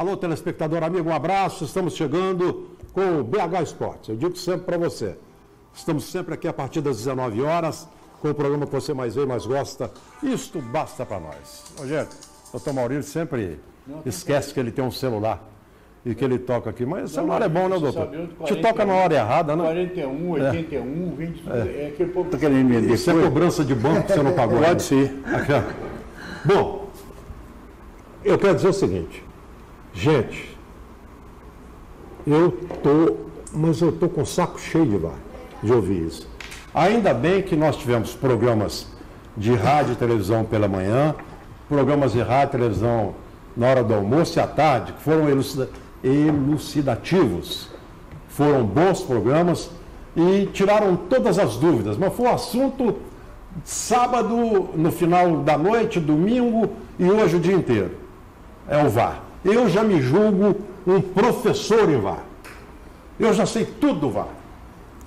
Alô, telespectador amigo, um abraço. Estamos chegando com o BH Esportes. Eu digo sempre para você, estamos sempre aqui a partir das 19 horas, com o programa que você mais vê e mais gosta. Isto basta para nós. Rogério, o doutor Maurício sempre esquece que ele tem um celular e que ele toca aqui. Mas o celular é bom, né, doutor? Te toca na hora errada, né? 41, 81, 20... É que o povo está querendo me dizer. Isso é cobrança de banco que você não pagou. Pode ser. Bom, eu quero dizer o seguinte. Gente, eu estou com o saco cheio de ouvir isso. Ainda bem que nós tivemos programas de rádio e televisão pela manhã, programas de rádio e televisão na hora do almoço e à tarde, que foram elucidativos, foram bons programas e tiraram todas as dúvidas, mas foi um assunto sábado, no final da noite, domingo e hoje o dia inteiro. É o VAR. Eu já me julgo um professor em VAR. Eu já sei tudo do VAR.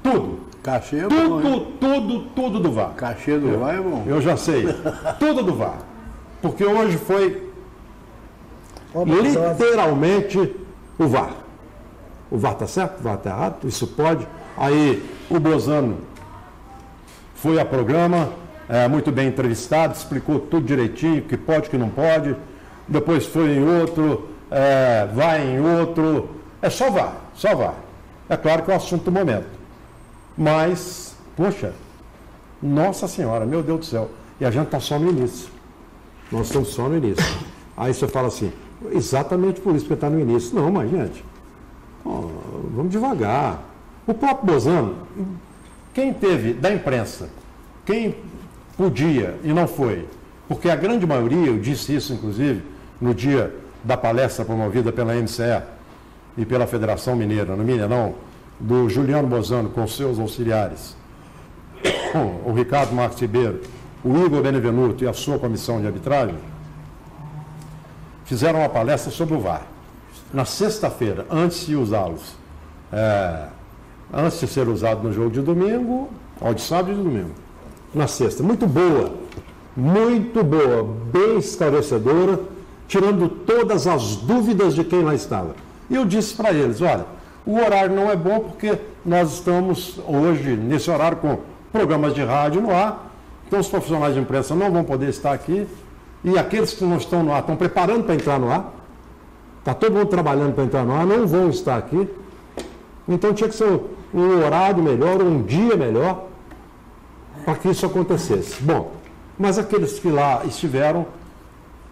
Tudo. Cachê é bom, tudo do VAR. Cachê do VAR é bom. Eu já sei. Tudo do VAR. Porque hoje foi literalmente o VAR. O VAR está certo? O VAR está errado? Isso pode. Aí o Bozano foi a programa, muito bem entrevistado, explicou tudo direitinho, que pode, que não pode. Depois foi em outro, vai em outro. É só VAR, só VAR. É claro que é o assunto do momento. Mas, poxa, nossa senhora, meu Deus do céu. E a gente está só no início. Nós estamos só no início. Aí você fala assim, exatamente por isso que está no início. Não, mas gente, vamos devagar. O próprio Bozano, quem teve da imprensa, quem podia e não foi, porque a grande maioria, eu disse isso inclusive no dia da palestra promovida pela MCE e pela Federação Mineira, no Mineirão, do Juliano Bozano com seus auxiliares, o Ricardo Marques Ribeiro, o Igor Benevenuto e a sua comissão de arbitragem, fizeram uma palestra sobre o VAR. Na sexta-feira, antes de usá-los, antes de ser usado no jogo de domingo, de sábado e de domingo, na sexta. Muito boa, bem esclarecedora, tirando todas as dúvidas de quem lá estava. E eu disse para eles, olha, o horário não é bom porque nós estamos hoje, nesse horário, com programas de rádio no ar, então os profissionais de imprensa não vão poder estar aqui, e aqueles que não estão no ar estão preparando para entrar no ar, está todo mundo trabalhando para entrar no ar, não vão estar aqui, então tinha que ser um horário melhor, um dia melhor, para que isso acontecesse. Bom, mas aqueles que lá estiveram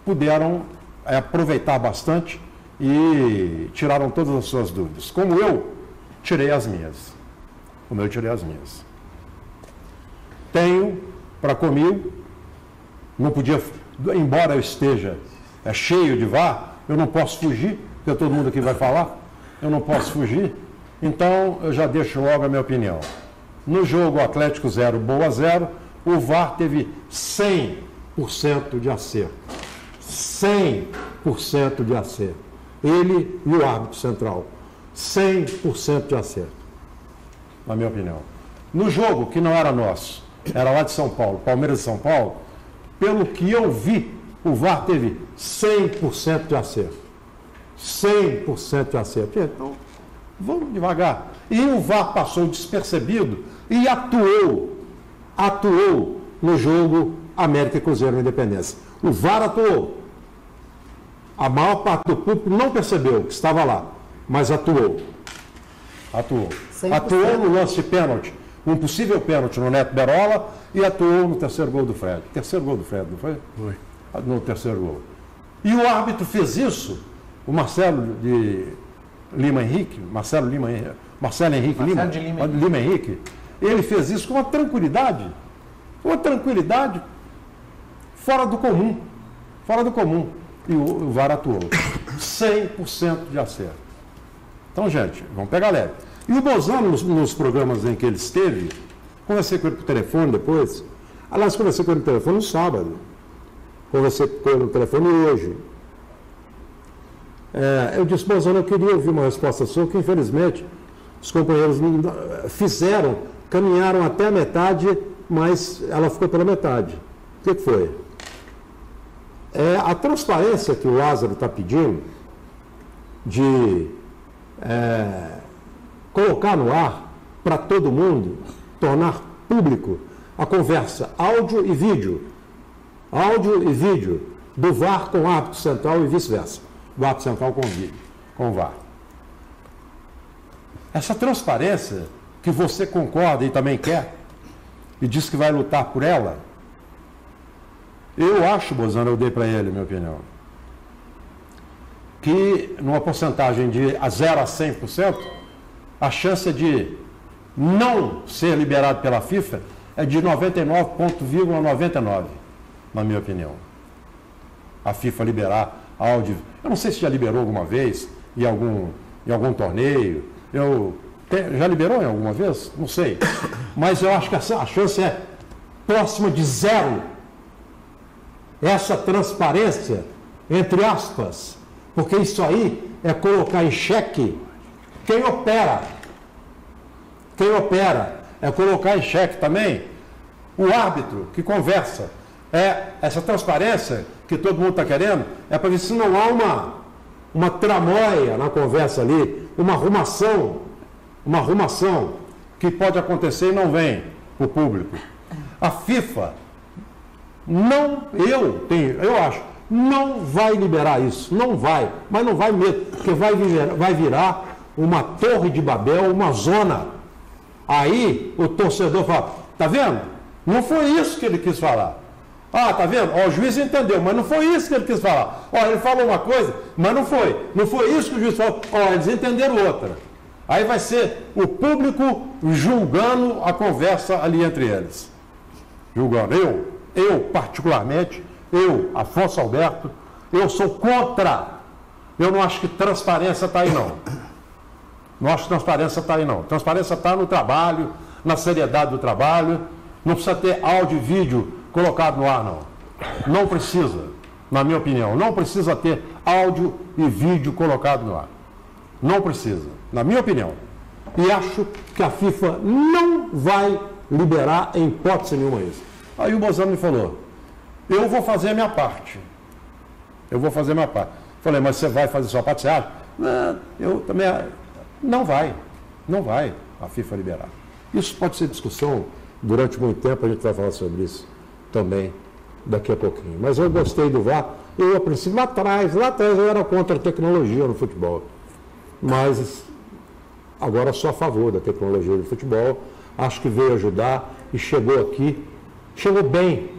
puderam aproveitar bastante e tiraram todas as suas dúvidas. Como eu tirei as minhas. Tenho para comigo, não podia, embora eu esteja cheio de VAR, eu não posso fugir, porque todo mundo aqui vai falar, eu não posso fugir, então eu já deixo logo a minha opinião. No jogo Atlético 0, Boa 0, o VAR teve 100% de acerto. 100% de acerto. Ele e o árbitro central. 100% de acerto. Na minha opinião. No jogo, que não era nosso, era lá de São Paulo, Palmeiras de São Paulo, pelo que eu vi, o VAR teve 100% de acerto. 100% de acerto. Então, vamos devagar. E o VAR passou despercebido e atuou no jogo América e Cruzeiro na Independência. O VAR atuou. A maior parte do público não percebeu que estava lá, mas atuou. 100%. Atuou no lance de pênalti, um possível pênalti no Neto Berola, e atuou no terceiro gol do Fred. Terceiro gol do Fred, não foi? Foi. No terceiro gol. E o árbitro fez isso, o Marcelo Lima Henrique, ele fez isso com uma tranquilidade fora do comum. E o VAR atuou. 100% de acerto. Então, gente, vamos pegar leve. E o Bozano, nos programas em que ele esteve, conversei com ele por telefone depois. Aliás, conversei com ele no telefone no sábado. Conversei com ele no telefone hoje. Eu disse, Bozano, eu queria ouvir uma resposta sua, que infelizmente os companheiros caminharam até a metade, mas ela ficou pela metade. O que foi? A transparência que o Lázaro está pedindo, de colocar no ar para todo mundo, tornar público a conversa áudio e vídeo do VAR com o árbitro central e vice-versa, do árbitro central com o VAR. Essa transparência que você concorda e também quer, e diz que vai lutar por ela, eu acho, Bozano, eu dei para ele a minha opinião, que numa porcentagem de 0 a 100%, a chance de não ser liberado pela FIFA é de 99,99, na minha opinião. A FIFA liberar áudio. Eu não sei se já liberou alguma vez em algum torneio. Já liberou em alguma vez? Não sei. Mas eu acho que a chance é próxima de 0. Essa transparência, entre aspas, porque isso aí é colocar em xeque quem opera. Quem opera é colocar em xeque também o árbitro que conversa. Essa transparência que todo mundo está querendo é para ver se não há uma tramóia na conversa ali, uma arrumação que pode acontecer e não vem para o público. A FIFA eu acho, não vai liberar isso, não vai, mas não vai mesmo, porque vai virar uma torre de Babel, uma zona. Aí o torcedor fala, tá vendo? Não foi isso que ele quis falar. Ah, tá vendo? Ó, o juiz entendeu, mas não foi isso que ele quis falar. Ó, ele falou uma coisa, mas não foi. Não foi isso que o juiz falou. Ó, eles entenderam outra. Aí vai ser o público julgando a conversa ali entre eles. Julgando. Eu particularmente, Afonso Alberto, eu sou contra. Eu não acho que transparência está aí, não. Não acho que transparência está aí, não. Transparência está no trabalho, na seriedade do trabalho. Não precisa ter áudio e vídeo colocado no ar, não. Não precisa, na minha opinião. Não precisa ter áudio e vídeo colocado no ar. Não precisa, na minha opinião. E acho que a FIFA não vai liberar em hipótese nenhuma isso. Aí o Bozano me falou, eu vou fazer a minha parte. Falei, mas você vai fazer a sua parte? Você acha? Não, eu também... Não vai a FIFA liberar. Isso pode ser discussão durante muito tempo, a gente vai falar sobre isso também daqui a pouquinho. Mas eu gostei do VAR. Eu, a princípio, lá atrás eu era contra a tecnologia no futebol. Mas agora sou a favor da tecnologia do futebol. Acho que veio ajudar e chegou aqui. Chegou bem.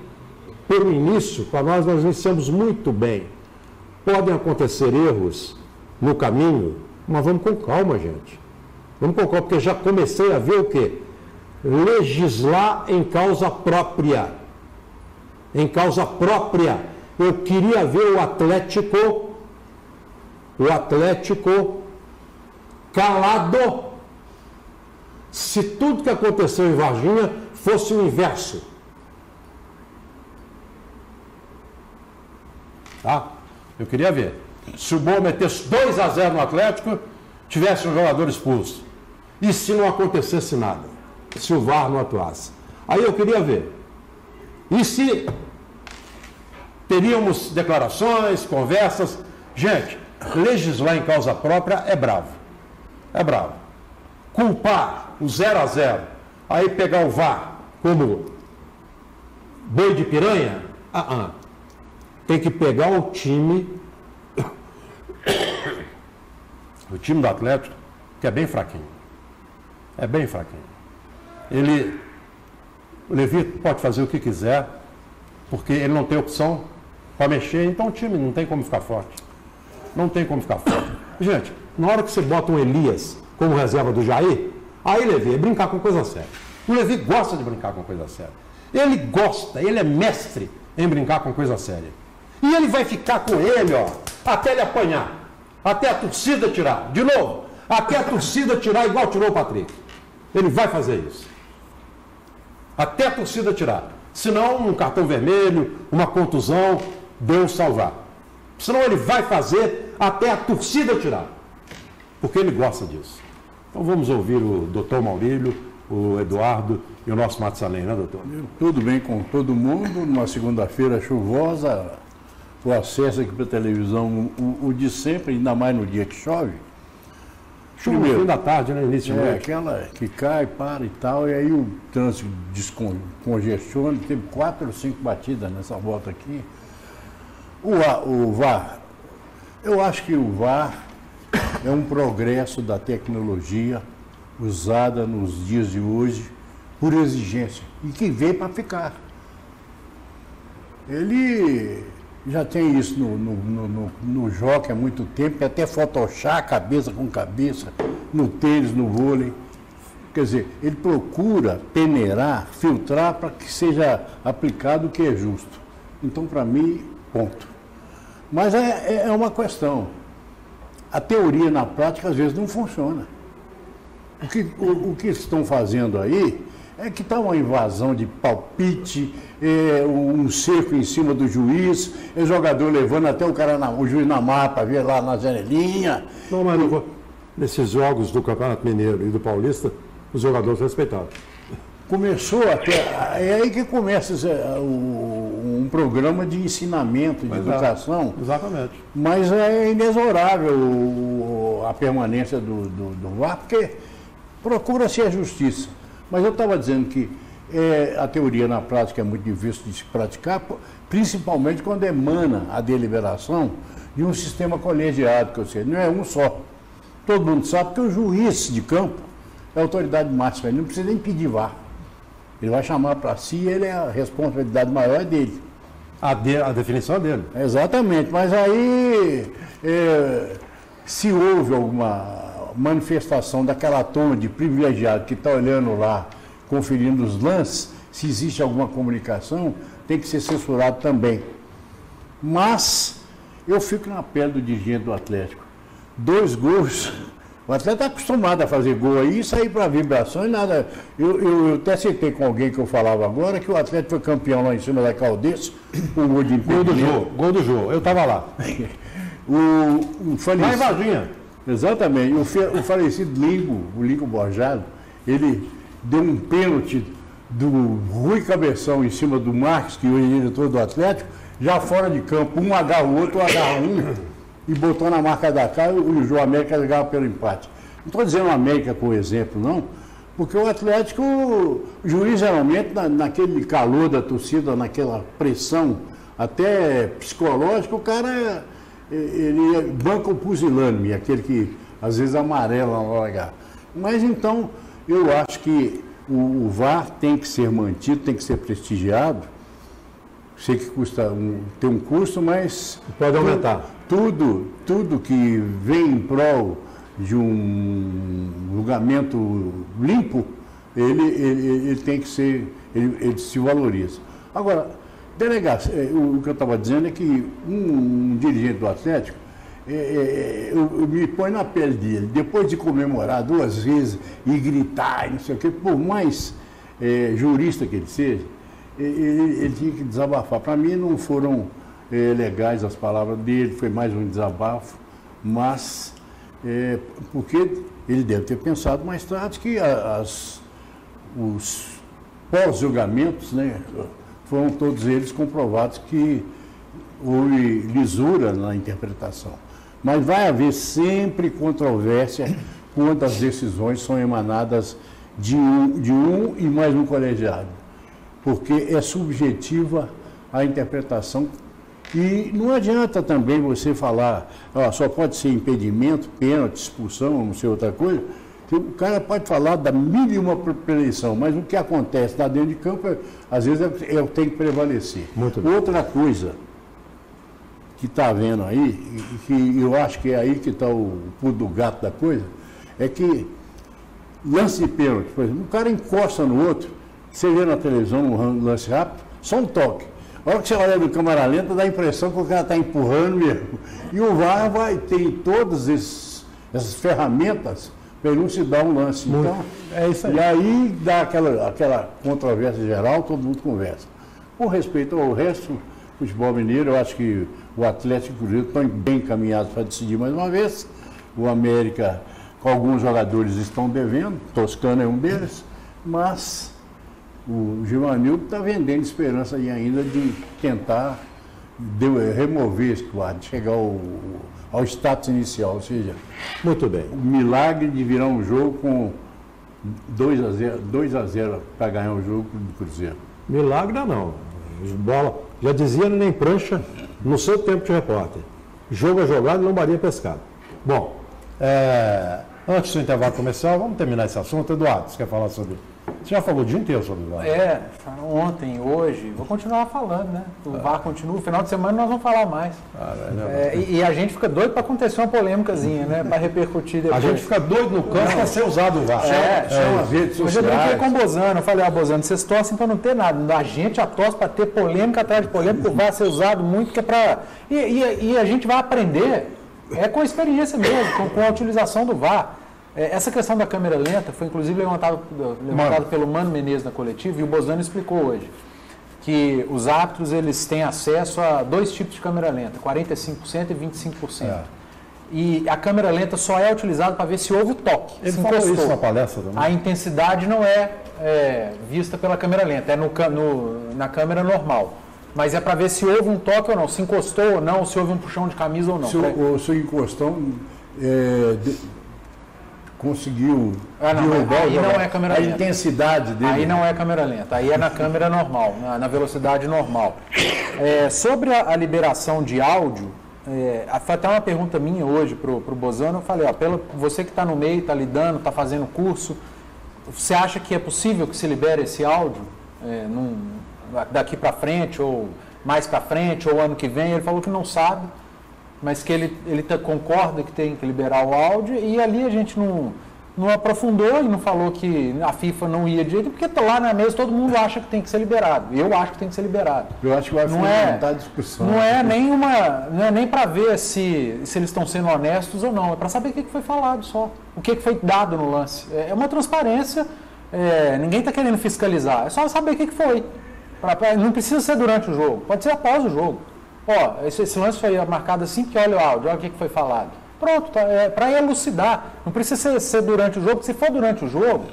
Pelo início, para nós iniciamos muito bem. Podem acontecer erros no caminho, mas vamos com calma, gente. Vamos com calma, porque já comecei a ver o quê? Legislar em causa própria. Em causa própria. Eu queria ver o Atlético calado se tudo que aconteceu em Varginha fosse o inverso. Tá? Eu queria ver. Se o Boa metesse 2-0 no Atlético, tivesse um jogador expulso. E se não acontecesse nada? Se o VAR não atuasse? Aí eu queria ver. E se teríamos declarações, conversas? Gente, legislar em causa própria é bravo. É bravo. Culpar o 0-0, aí pegar o VAR como boi de piranha? Tem que pegar o time do Atlético, que é bem fraquinho. É bem fraquinho. O Levi pode fazer o que quiser, porque ele não tem opção para mexer, então o time não tem como ficar forte. Não tem como ficar forte. Gente, na hora que você bota um Elias como reserva do Jair, aí Levi é brincar com coisa séria. O Levi gosta de brincar com coisa séria. Ele gosta, ele é mestre em brincar com coisa séria. E ele vai ficar com ele, ó, até ele apanhar. Até a torcida tirar. De novo, até a torcida tirar igual tirou o Patrick. Ele vai fazer isso. Até a torcida tirar. Senão, um cartão vermelho, uma contusão, Deus salvar. Senão ele vai fazer até a torcida tirar. Porque ele gosta disso. Então vamos ouvir o doutor Maurílio, o Eduardo e o nosso Matusalém, né, doutor? Tudo bem com todo mundo, numa segunda-feira chuvosa, o acesso aqui para a televisão, o de sempre, ainda mais no dia que chove. Chuva no fim da tarde, né? Início de noite. Aquela que cai, para e tal, e aí o trânsito descongestiona, teve 4 ou 5 batidas nessa volta aqui. O VAR, eu acho que o VAR é um progresso da tecnologia usada nos dias de hoje por exigência e que veio para ficar. Ele já tem isso no jockey há muito tempo, que até photoshop, cabeça com cabeça, no tênis, no vôlei. Quer dizer, ele procura peneirar, filtrar para que seja aplicado o que é justo. Então, para mim, ponto. Mas é uma questão. A teoria na prática, às vezes, não funciona. O que estão fazendo aí é que está uma invasão de palpite, um cerco em cima do juiz, o jogador levando até o juiz na marra para ver lá na janelinha. Não, mas nesses jogos do Campeonato Mineiro e do Paulista, os jogadores respeitaram. Começou até. É aí que começa um programa de ensinamento, de educação. Exatamente. Mas é inexorável a permanência do VAR, porque procura-se a justiça. Mas eu estava dizendo que a teoria na prática é muito difícil de se praticar, principalmente quando emana a deliberação de um sistema colegiado, que eu sei, não é um só. Todo mundo sabe que o juiz de campo é a autoridade máxima, ele não precisa nem pedir VAR. Ele vai chamar para si e a responsabilidade maior é dele. A definição é dele. Exatamente, mas aí se houve alguma manifestação daquela turma de privilegiado que está olhando lá, conferindo os lances, se existe alguma comunicação, tem que ser censurado também. Mas eu fico na pele do dirigente do Atlético. 2 gols, o Atlético está acostumado a fazer gol aí e sair para vibração e nada. Eu até citei com alguém que eu falava agora que o Atlético foi campeão lá em cima da Caldense, um gol de impedimento. Gol do Jô, eu estava lá. o falecido, lá em Varginha. Exatamente, o falecido o Lingo Borjado, ele deu um pênalti do Rui Cabeção em cima do Marques, que hoje é diretor do Atlético, já fora de campo, um agarra o outro, agarra um, e botou na marca da cara e o João América ligava pelo empate. Não estou dizendo o América como exemplo, não, porque o Atlético, o juiz geralmente, naquele calor da torcida, naquela pressão até psicológica, o cara, ele banca o pusilânime, aquele que às vezes amarela na hora. Mas então, eu acho que o VAR tem que ser mantido, tem que ser prestigiado. Sei que tem um custo, mas pode aumentar. Tudo que vem em prol de um julgamento limpo, ele tem que ser, ele se valoriza. Agora, o que eu estava dizendo é que um dirigente do Atlético, eu me ponho na pele dele, depois de comemorar 2 vezes e gritar, não sei o quê, por mais jurista que ele seja, ele tinha que desabafar. Para mim não foram legais as palavras dele, foi mais um desabafo, mas porque ele deve ter pensado mais tarde que os pós-julgamentos, né, foram todos eles comprovados que houve lisura na interpretação. Mas vai haver sempre controvérsia quando as decisões são emanadas de um e mais um colegiado, porque é subjetiva a interpretação. E não adianta também você falar, só pode ser impedimento, pênalti, expulsão, não sei outra coisa. O cara pode falar da mínima prevenção, mas o que acontece lá dentro de campo, às vezes, é o que tem que prevalecer. Outra coisa que está havendo aí, e que eu acho que é aí que está o pulo do gato da coisa, é que lance de pênalti, por exemplo, o cara encosta no outro, você vê na televisão um lance rápido, só um toque. A hora que você olha no câmera lenta, dá a impressão que o cara está empurrando mesmo. E o VAR vai ter todas essas ferramentas para ele não se dar um lance. Então, é isso aí. E aí dá aquela controvérsia geral, todo mundo conversa. Com respeito ao resto do futebol mineiro, eu acho que o Atlético e o Cruzeiro estão bem encaminhados para decidir mais uma vez. O América, com alguns jogadores, estão devendo, Toscano é um deles, mas o Givanildo está vendendo esperança aí ainda de tentar remover esse quadro, chegar ao status inicial, ou seja, Muito bem. o milagre de virar um jogo com 2-0 para ganhar o jogo do Cruzeiro. Milagre não. Bola, já dizia nem prancha no seu tempo de repórter. Jogo é jogado e lambaria pescado. Bom, antes do intervalo começar, vamos terminar esse assunto. Eduardo, você quer falar sobre... Você já falou o dia inteiro sobre o VAR? Ontem, hoje, vou continuar falando, né? O VAR continua, no final de semana nós vamos falar mais. E a gente fica doido para acontecer uma polêmicazinha, né? Para repercutir depois. A gente fica doido no campo para ser usado o VAR. Chama as redes Hoje eu brinquei sociais. com o Bozano, eu falei, Bozano, vocês torcem para não ter nada. A gente torce para ter polêmica atrás de polêmica, o VAR ser usado muito, que é para... E a gente vai aprender, com a experiência mesmo, com a utilização do VAR. Essa questão da câmera lenta foi inclusive levantado pelo Mano Menezes na coletiva, e o Bozano explicou hoje que os árbitros eles têm acesso a 2 tipos de câmera lenta, 45% e 25%. E a câmera lenta só é utilizada para ver se houve o toque. Ele falou isso na palestra também. A intensidade não é vista pela câmera lenta, é na câmera normal. Mas é para ver se houve um toque ou não, se encostou ou não, se houve um puxão de camisa ou não. Se o encostão conseguiu derrubar aí não é câmera lenta. A intensidade dele. Aí não é câmera lenta, aí é na câmera normal, na velocidade normal. Sobre a liberação de áudio, foi até uma pergunta minha hoje para o Bozano, eu falei, você que está no meio, está lidando, está fazendo curso, você acha que é possível que se libere esse áudio daqui para frente, ou mais para frente, ou ano que vem? Ele falou que não sabe, mas que ele concorda que tem que liberar o áudio, e ali a gente não aprofundou e não falou que a FIFA não ia de jeito, porque lá na mesa todo mundo acha que tem que ser liberado. Eu acho que tem que ser liberado. Eu acho que vai fundamentar a discussão. Não é nem para ver se eles estão sendo honestos ou não, é para saber o que foi falado só, o que foi dado no lance. É uma transparência, ninguém está querendo fiscalizar, é só saber o que foi. Não precisa ser durante o jogo, pode ser após o jogo. Esse lance foi marcado assim, porque olha o áudio, olha o que foi falado. Pronto, para elucidar. Não precisa ser durante o jogo, porque se for durante o jogo,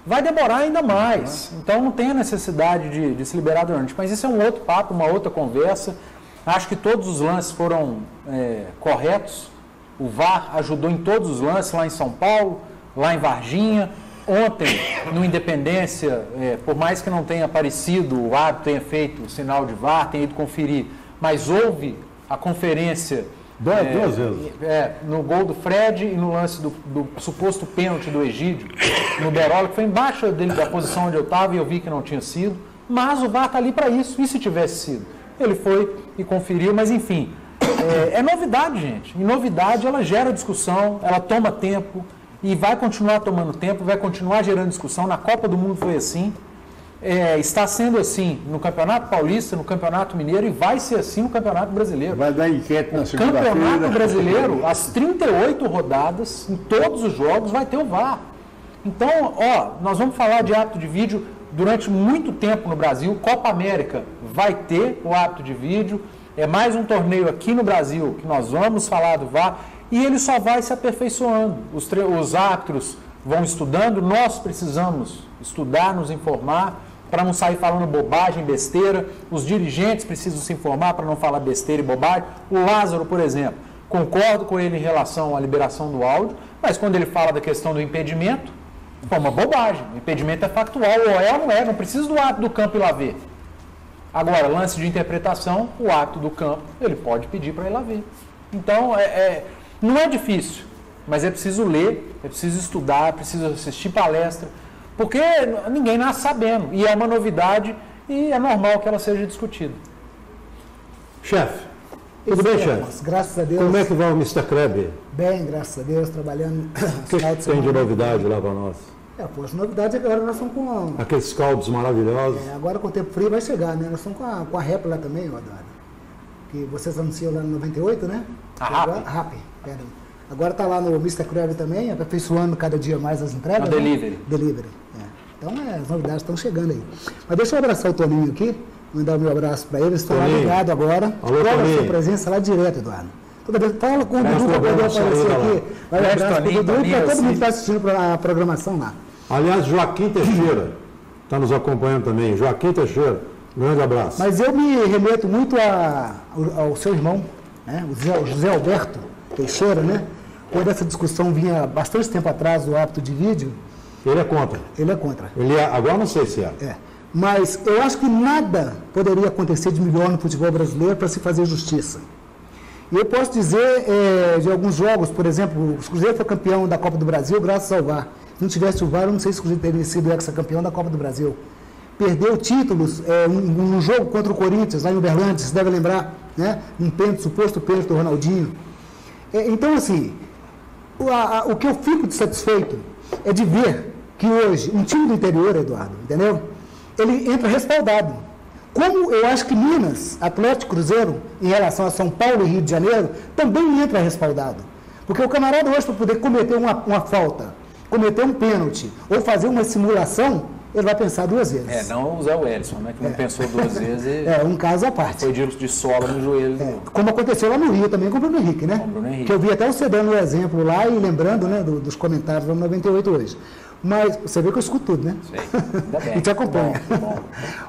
vai demorar ainda mais. Então não tem a necessidade de se liberar durante. Mas isso é um outro papo, uma outra conversa. Acho que todos os lances foram corretos. O VAR ajudou em todos os lances, lá em São Paulo, lá em Varginha. Ontem, no Independência, por mais que não tenha aparecido, o árbitro tenha feito o sinal de VAR, tenha ido conferir, mas houve a conferência duas vezes. No gol do Fred e no lance do suposto pênalti do Egídio, no Berola, que foi embaixo da posição onde eu estava e eu vi que não tinha sido, mas o VAR está ali para isso, e se tivesse sido? Ele foi e conferiu, mas enfim, é novidade, gente, e novidade ela gera discussão, ela toma tempo, e vai continuar tomando tempo, vai continuar gerando discussão. Na Copa do Mundo foi assim, está sendo assim no Campeonato Paulista, no Campeonato Mineiro, e vai ser assim no Campeonato Brasileiro. Vai dar enquete na segunda-feira. Campeonato Brasileiro, as 38 rodadas, em todos os jogos, vai ter o VAR. Então, nós vamos falar de árbitro de vídeo durante muito tempo no Brasil. Copa América vai ter o árbitro de vídeo. É mais um torneio aqui no Brasil que nós vamos falar do VAR. E ele só vai se aperfeiçoando. Os árbitros vão estudando, nós precisamos estudar, nos informar, para não sair falando bobagem, besteira. Os dirigentes precisam se informar para não falar besteira e bobagem. O Lázaro, por exemplo, concordo com ele em relação à liberação do áudio, mas quando ele fala da questão do impedimento, é uma bobagem. O impedimento é factual, ou não é, não precisa do árbitro do campo ir lá ver. Agora, lance de interpretação, o árbitro do campo, ele pode pedir para ir lá ver. Então, não é difícil, mas é preciso ler, é preciso estudar, é preciso assistir palestra, porque ninguém nasce sabendo, e é uma novidade e é normal que ela seja discutida. Chefe, tudo bem, chefe? Graças a Deus. Como é que vai o Mr. Kreb? Bem, graças a Deus, trabalhando. O que tem de novidade lá para nós? As novidades é que agora nós estamos com... Aqueles caldos maravilhosos. Agora com o tempo frio vai chegar, né? Nós estamos com a réplica também, Eduardo. Que vocês anunciam lá no 98, né? A RAP. Agora está lá no Mr. Kreb também, aperfeiçoando cada dia mais as entregas. No Delivery. Delivery. Então as novidades estão chegando aí. Mas deixa eu abraçar o Toninho aqui, mandar o meu abraço para ele. Estou lá ligado agora. Alô, Qual Toninho. a sua presença lá direto, Eduardo? Toda vez fala com o Dudu para poder aparecer aqui. Vai um abraço para o Dudu e para todo mundo que está assistindo a programação lá. Aliás, Joaquim Teixeira está nos acompanhando também. Joaquim Teixeira, Grande abraço. Mas eu me remeto muito ao seu irmão, né? O José Alberto Teixeira, né? Quando essa discussão vinha bastante tempo atrás do árbitro de vídeo. Ele é contra. Ele é contra. Agora não sei se é. Mas eu acho que nada poderia acontecer de melhor no futebol brasileiro para se fazer justiça. E eu posso dizer de alguns jogos, por exemplo, o Cruzeiro foi campeão da Copa do Brasil graças ao VAR. Se não tivesse o VAR, eu não sei se o Cruzeiro teria sido ex-campeão da Copa do Brasil. Perdeu títulos num jogo contra o Corinthians, lá em Uberlândia, você deve lembrar, né? Um pênalti, suposto pênalti do Ronaldinho. Então, assim, o que eu fico satisfeito é de ver que hoje, um time do interior, Eduardo, entendeu? Ele entra respaldado. Como eu acho que Minas, Atlético, Cruzeiro, em relação a São Paulo e Rio de Janeiro, também entra respaldado. Porque o camarada hoje, para poder cometer uma falta, cometer um pênalti, ou fazer uma simulação, ele vai pensar duas vezes. Não o Zé Wellison, né? Que não pensou duas vezes. Um caso à parte. Foi de sola no joelho. Como aconteceu lá no Rio também com o Bruno Henrique, né? Que eu vi até você dando o exemplo lá e lembrando, né, dos comentários do 98 hoje. Mas você vê que eu escuto tudo, né? Sei, ainda bem. E te acompanha. Bom.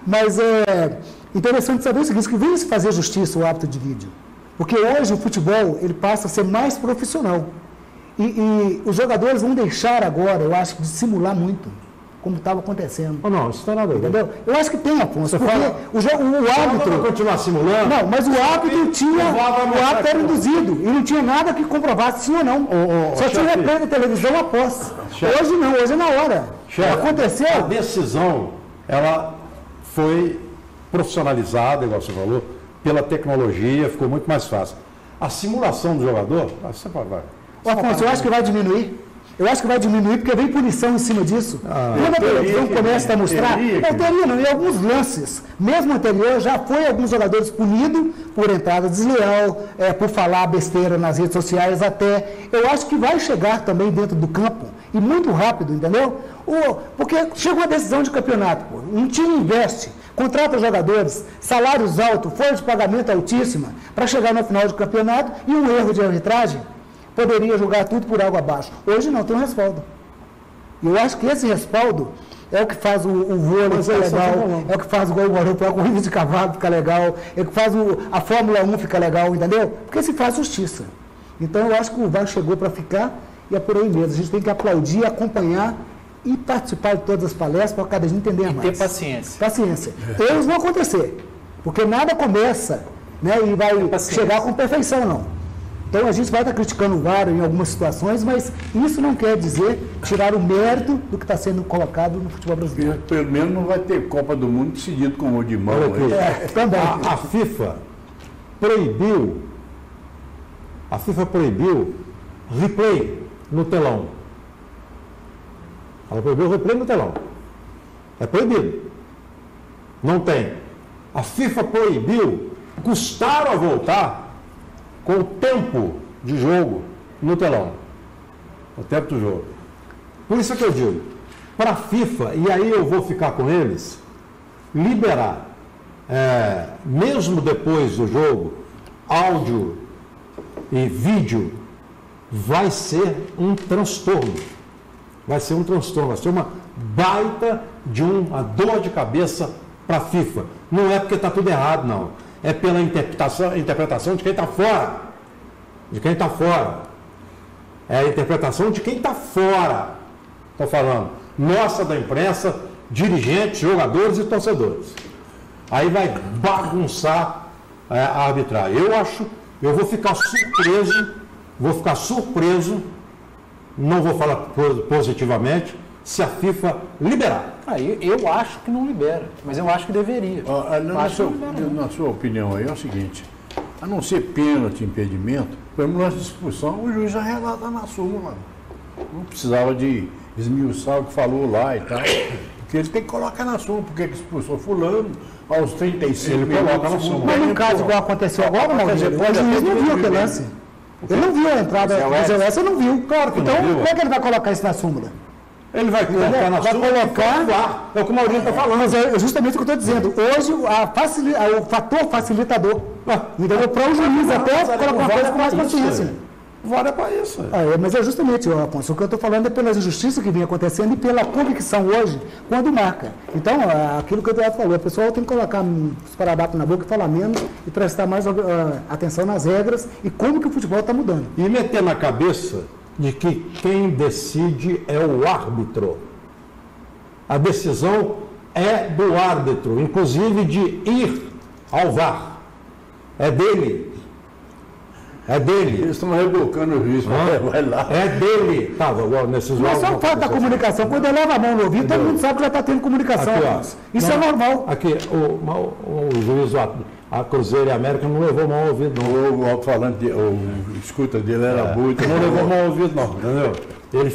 Mas é interessante saber o seguinte, que vem se fazer justiça o árbitro de vídeo. Porque hoje o futebol ele passa a ser mais profissional. E os jogadores vão deixar agora, eu acho, de simular muito, como estava acontecendo. Não, isso não tem nada a ver. Entendeu? Eu acho que tem, Afonso. Porque o árbitro... Vai continuar simulando? Não, mas o árbitro era induzido. E não tinha nada que comprovasse sim ou não. Só tinha replay da televisão após. Hoje não, hoje é na hora. Aconteceu. A decisão, ela foi profissionalizada, igual você falou, pela tecnologia, ficou muito mais fácil. A simulação do jogador, você vai. Afonso, eu acho que vai diminuir. Eu acho que vai diminuir porque vem punição em cima disso. Quando a televisão começa a mostrar, em alguns lances, mesmo anterior, já foi alguns jogadores punidos por entrada desleal, por falar besteira nas redes sociais até. Eu acho que vai chegar também dentro do campo, e muito rápido, entendeu? Porque chega uma decisão de campeonato, um time investe, contrata jogadores, salários altos, folha de pagamento altíssima, para chegar no final do campeonato e um erro de arbitragem poderia jogar tudo por água abaixo. Hoje não, tem um respaldo. E eu acho que esse respaldo é o que faz o vôlei ficar legal, é o que faz o gol garoto, a corrida de cavalo ficar legal, é o que faz a Fórmula 1 ficar legal, entendeu? Porque se faz justiça. Então eu acho que o VAR chegou para ficar e é por aí mesmo. A gente tem que aplaudir, acompanhar e participar de todas as palestras para cada dia entender mais. E ter paciência. Paciência. Erros vão acontecer, porque nada começa, né, e vai chegar com perfeição, não. Então a gente vai estar criticando o VAR em algumas situações, mas isso não quer dizer tirar o mérito do que está sendo colocado no futebol brasileiro. Pelo menos não vai ter Copa do Mundo decidido com o de mão. Também. A FIFA proibiu replay no telão. Ela proibiu o replay no telão. É proibido. Não tem. A FIFA proibiu, custaram a voltar com o tempo de jogo no telão. O tempo do jogo. Por isso que eu digo, para a FIFA, e aí eu vou ficar com eles, liberar, mesmo depois do jogo, áudio e vídeo, vai ser um transtorno. Vai ser um transtorno, vai ser uma baita de uma dor de cabeça para a FIFA. Não é porque está tudo errado, não. É pela interpretação de quem está fora. De quem está fora. É a interpretação de quem está fora. Estou falando. Nossa, da imprensa, dirigentes, jogadores e torcedores. Aí vai bagunçar a arbitragem. Eu vou ficar surpreso, não vou falar positivamente, se a FIFA liberar. Eu acho que não libera, mas eu acho que deveria. Na sua opinião aí é o seguinte, a não ser pênalti, impedimento, por exemplo, nessa discussão, o juiz já relata na súmula. Não precisava de esmiuçar o que falou lá e tal, porque ele tem que colocar na súmula, porque ele expulsou fulano aos 35 ele coloca na súmula. Mas no caso igual aconteceu agora, o juiz não viu aquele lance. Ele não viu a entrada do Zé Wellison, não viu. Claro que então, como é que ele vai colocar isso na súmula? Ele vai colocar na súmula. É o que o Maurinho está falando. Mas é justamente o que eu estou dizendo. Hoje, o fator facilitador. Entendeu? Para o juiz até colocar uma coisa com mais consciência. O VAR é para isso. Mas é justamente, Afonso, o que eu estou falando é pela injustiça que vem acontecendo e pela convicção hoje, quando marca. Então, aquilo que o Eduardo falou, o pessoal tem que colocar os parabatos na boca e falar menos e prestar mais atenção nas regras e como que o futebol está mudando. E meter na cabeça de que quem decide é o árbitro. A decisão é do árbitro, inclusive de ir ao VAR. É dele. É dele. Eles estão rebocando o juiz, vai lá. É dele. Nesses Mas só falta a comunicação. Quando ele leva a mão no ouvido, todo mundo sabe que já está tendo comunicação. Aqui, isso é normal. Aqui, o juiz, a Cruzeiro e a América não levou mão ao ouvido, não. O alto-falante, escuta dele era boa. Não levou mão ao ouvido, não. Entendeu? Ele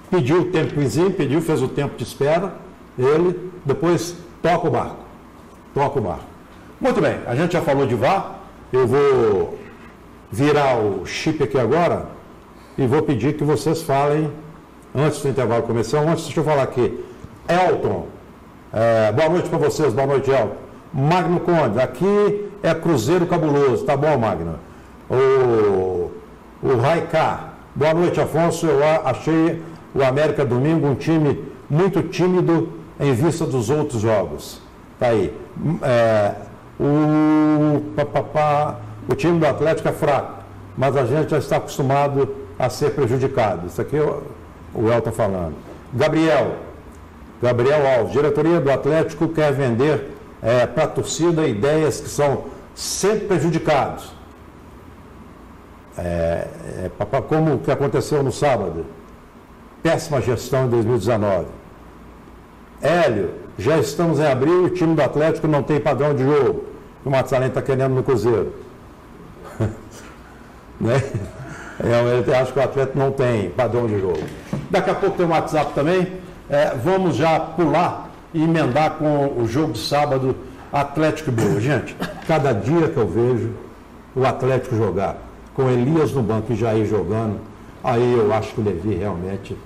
pediu o tempozinho, fez o tempo de espera, ele depois toca o barco. Muito bem, a gente já falou de VAR, eu vou virar o chip aqui agora e vou pedir que vocês falem, antes do intervalo começar, deixa eu falar aqui, Elton, boa noite para vocês, boa noite, Elton. Magno Conde, aqui é Cruzeiro Cabuloso, tá bom, Magno? O Raiká, boa noite, Afonso, eu achei o América domingo um time muito tímido em vista dos outros jogos. Tá aí. O time do Atlético é fraco, mas a gente já está acostumado a ser prejudicado. Isso aqui é o Elton falando. Gabriel Alves, diretoria do Atlético quer vender para a torcida ideias que são sempre prejudicados. Como o que aconteceu no sábado. Péssima gestão em 2019. Hélio, já estamos em abril e o time do Atlético não tem padrão de jogo. O Matsalém está querendo no Cruzeiro. Né? Eu acho que o Atlético não tem padrão de jogo. Daqui a pouco tem o WhatsApp também. Vamos já pular e emendar com o jogo de sábado, Atlético e Boa. Gente, cada dia que eu vejo o Atlético jogar, com Elias no banco e Jair jogando, aí eu acho que o Levi realmente,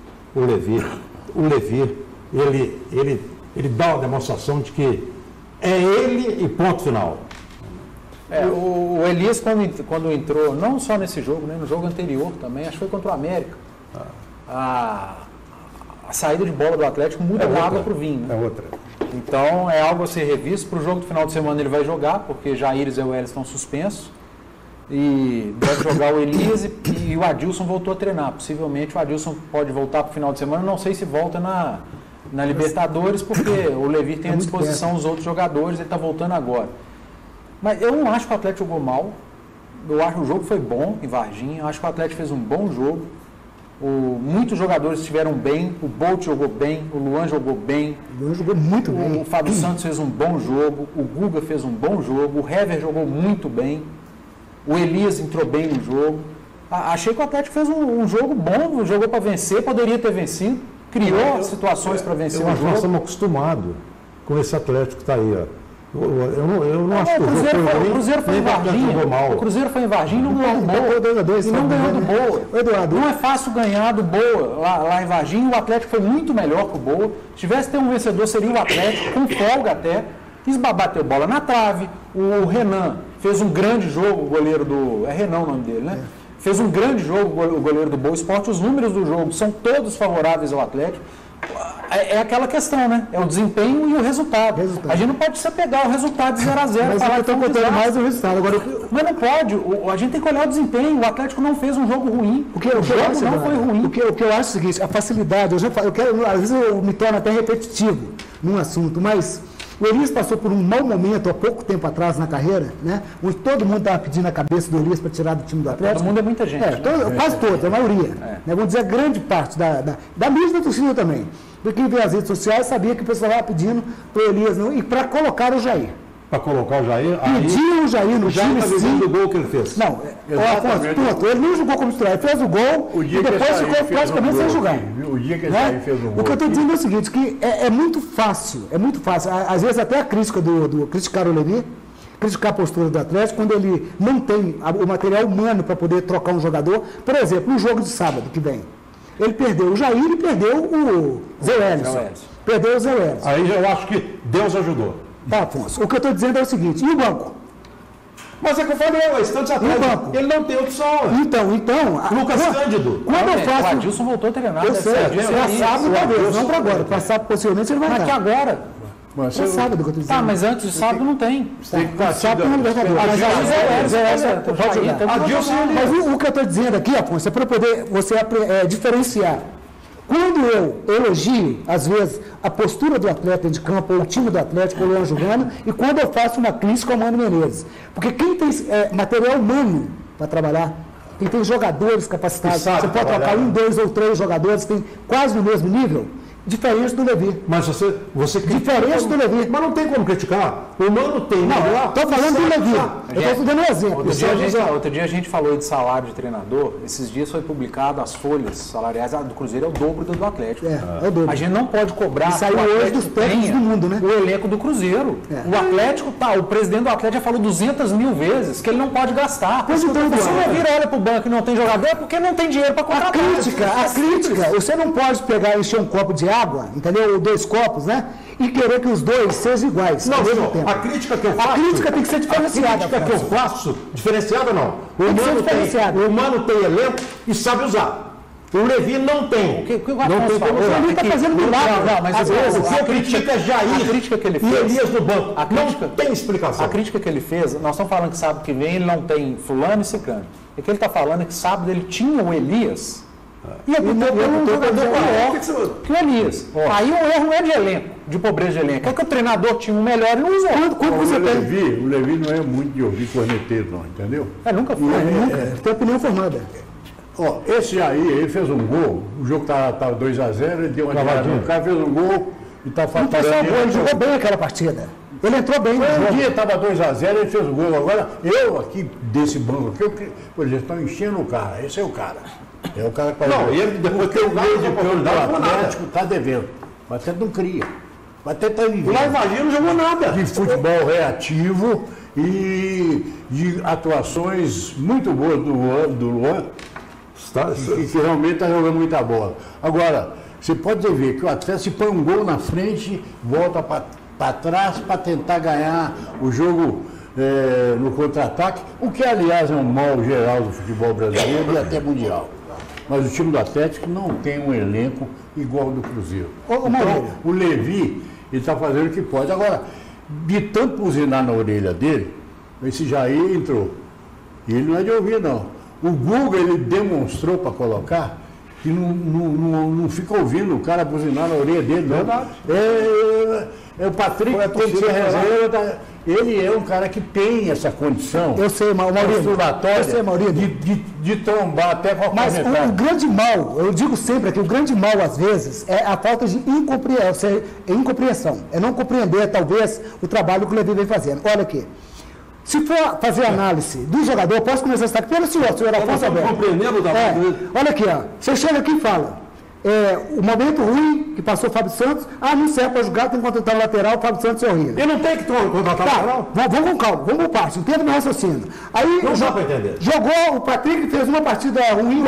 ele dá uma demonstração de que é ele e ponto final. O Elias, quando entrou, não só nesse jogo, né, no jogo anterior também, acho que foi contra o América, a saída de bola do Atlético muda da água para o vinho. Né? É outra. Então é algo a ser revisto. Para o jogo do final de semana ele vai jogar, porque Jair e Zé Welles estão suspensos. E deve jogar o Elias e o Adilson voltou a treinar. Possivelmente o Adilson pode voltar para o final de semana, não sei se volta na Libertadores, porque o Levi tem à disposição os outros jogadores, ele está voltando agora. Mas eu não acho que o Atlético jogou mal. Eu acho que o jogo foi bom em Varginha. Eu acho que o Atlético fez um bom jogo. Muitos jogadores estiveram bem. O Bolt jogou bem. O Luan jogou bem. O Luan jogou muito bem. O Fábio Santos fez um bom jogo. O Guga fez um bom jogo. O Hever jogou muito bem. O Elias entrou bem no jogo. Achei que o Atlético fez um jogo bom. Jogou para vencer. Poderia ter vencido. Criou situações para vencer o jogo. Nós estamos acostumados com esse Atlético que está aí, ó. Eu não acho que o Cruzeiro foi em Varginha. O Cruzeiro foi em Varginha e não ganhou do Boa. E não ganhou do Boa. Não é fácil ganhar do Boa lá em Varginha. O Atlético foi muito melhor que o Boa. Se tivesse ter um vencedor, seria o Atlético, com folga até. Quis bateu bola na trave. O Renan fez um grande jogo, o goleiro do... É Renan o nome dele, né? Fez um grande jogo o goleiro do Boa Esporte. Os números do jogo são todos favoráveis ao Atlético. É aquela questão, né? É o desempenho e o resultado. A gente não pode se pegar o resultado de 0-0. Mas eu estou contando mais o resultado. Agora, mas não pode. A gente tem que olhar o desempenho. O Atlético não fez um jogo ruim. O jogo não foi ruim. O que eu acho é o seguinte, a facilidade, às vezes eu me torno até repetitivo num assunto, mas o Elias passou por um mau momento há pouco tempo atrás na carreira, né? Onde todo mundo estava pedindo a cabeça do Elias para tirar do time do Atlético. Todo mundo é muita gente. Quase todos, a maioria. Né? Vamos dizer, grande parte da mídia da torcida também. Porque quem vê as redes sociais sabia que o pessoal estava pedindo para o Elias e para colocar o Jair. Para colocar o Jair? Pediu o Jair no time, sim. Do gol que ele fez. Não, ele não jogou como titular, ele fez o gol e depois ficou praticamente sem jogar. O dia que ele fez o gol. O que eu estou dizendo é o seguinte, que é muito fácil, às vezes até a crítica criticar o Levi, criticar a postura do Atlético, quando ele não tem o material humano para poder trocar um jogador. Por exemplo, no jogo de sábado que vem, ele perdeu o Jair e perdeu o Zé Welles. Perdeu o Zé Welles. Aí eu acho que Deus ajudou. Tá, Afonso. O que eu estou dizendo é o seguinte, e o banco? Mas é que eu falei, o instante atrás, ele não tem opção. Então, Lucas Cândido. Quando eu faço... O Adilson voltou a treinar. Eu sei, para sábado talvez, não para agora. Para sábado, possivelmente, ele vai estar. Mas que agora? Para sábado, que eu estou dizendo. Tá, mas antes de sábado não tem. Sábado não é verdade. Mas o que eu estou dizendo aqui, Afonso, é para poder você diferenciar. Quando eu elogio, às vezes, a postura do atleta de campo, ou o time do Atlético, ou o Leão jogando, e quando eu faço uma crítica ao Mano Menezes. Porque quem tem material humano para trabalhar, quem tem jogadores capacitados, você pode trocar 1, 2 ou 3 jogadores que têm quase no mesmo nível, diferente do Levi. Mas você diferente do Levi. Mas não tem como criticar. O Mano tem. Não, estou falando do Levi. Eu estou dando um exemplo. Outro dia a gente falou de salário de treinador. Esses dias foi publicado as folhas salariais do Cruzeiro é o dobro do Atlético. É o dobro. A gente não pode cobrar. E saiu hoje dos técnicos do mundo, né? O elenco do Cruzeiro. O Atlético, o presidente do Atlético já falou 200 mil vezes que ele não pode gastar. Pois então, se o Levi olha para o banco e não tem jogador, é porque não tem dinheiro para contratar. A crítica, você não pode pegar e encher um copo de água, entendeu? Ou 2 copos, né? E querer que os dois sejam iguais. Não, senhor, a crítica que eu faço... A crítica tem que ser diferenciada. A crítica que eu faço, diferenciada não. O Mano tem elenco e sabe usar. O Levi não tem. O que o Afonso falou? O Levi está fazendo milagre. Não, mas o que eu critico é Jair. A crítica que ele fez... E Elias no banco. Não tem explicação. A crítica que ele fez, nós estamos falando que sábado que vem ele não tem fulano e ciclano. É que ele está falando que sábado ele tinha o Elias... E eu um jogador melhor que o Elias. Aí o erro não é de elenco, de pobreza de elenco. É que o treinador tinha um melhor e não usou. O Levi não é muito de ouvir corneteiro, não, entendeu? Nunca foi. Nunca. Tem opinião formada. Esse aí, ele fez um gol, o jogo estava 2-0, ele deu uma tirada no cara, fez um gol e está faturando. Ele jogou bem aquela partida. Ele entrou bem no jogo. Um dia estava 2-0, ele fez o gol. Agora, eu aqui, desse banco aqui, eles estão enchendo o cara, esse é o cara. É o cara que não, ele depois que o meio de campo do Atlético está devendo. Mas até não cria. Mas até está vivendo. Lá em Valia não jogou nada. De futebol reativo e de atuações muito boas do Luan, que realmente está jogando muita bola. Agora, você pode ver que o Atlético, se põe um gol na frente, volta para trás para tentar ganhar o jogo no contra-ataque, o que, aliás, é um mal geral do futebol brasileiro e até mundial. Mas o time do Atlético não tem um elenco igual ao do Cruzeiro. Então, o Levi, ele está fazendo o que pode. Agora, de tanto buzinar na orelha dele, esse Jair entrou. E ele não é de ouvir, não. O Guga, ele demonstrou para colocar que não fica ouvindo o cara buzinar na orelha dele, não. O Patrick tem que ser reserva. Ele é um cara que tem essa condição. Eu sei, Maurício. De trombar até qualquer Mas o grande mal, eu digo sempre que o grande mal, às vezes, é a falta de incompreensão. É não compreender, talvez, o trabalho que o Levi vem fazendo. Olha aqui. Se for fazer análise do jogador, eu posso começar a estar pelo senhor Afonso Alberto. Olha aqui, você chega aqui e fala. O momento ruim que passou o Fábio Santos, não serve para jogar, tem que contratar o lateral, o Fábio Santos é horrível. Ele não tem que contratar o lateral? Vamos com calma, vamos por parte, não entendo meu raciocínio. Aí não dá para entender. Jogou o Patrick, fez uma partida ruim,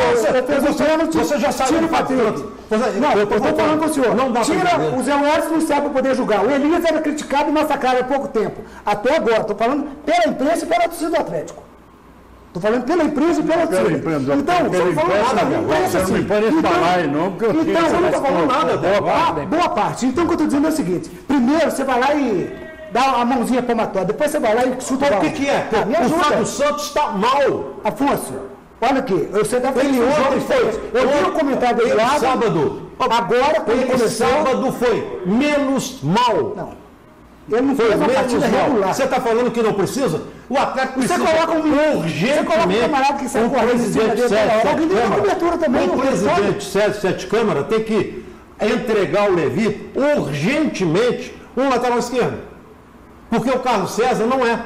você já sabe tira o Patrick. Eu estou falando com o senhor. Não dá tira o Zé Welles, não serve para poder jogar. O Elias era criticado e massacrado há pouco tempo. Até agora, estou falando pela imprensa e pela torcida do Atlético. Estou falando pela empresa e pela torcida. Então, você não falou nada, você não me pode falar, não, porque eu então, você não está falando nada, boa parte. Então, o que eu estou dizendo é o seguinte: primeiro, você vai lá e dá a mãozinha palmatória, depois você vai lá e chuta o balão. O que é? O Fábio Santos está mal. Afonso, olha aqui, você deve ter eu vi o comentário dele lá. Sábado. Agora, quando começou. Sábado foi menos mal. Não. Ele não fez uma partida regular. Você está falando que não precisa? O Atlético precisa. Você coloca um camarada que sai correndo em cima dele. Alguém tem uma cobertura também. O presidente Sete Câmara tem que entregar ao Levi urgentemente um lateral esquerdo. Porque o Carlos César não é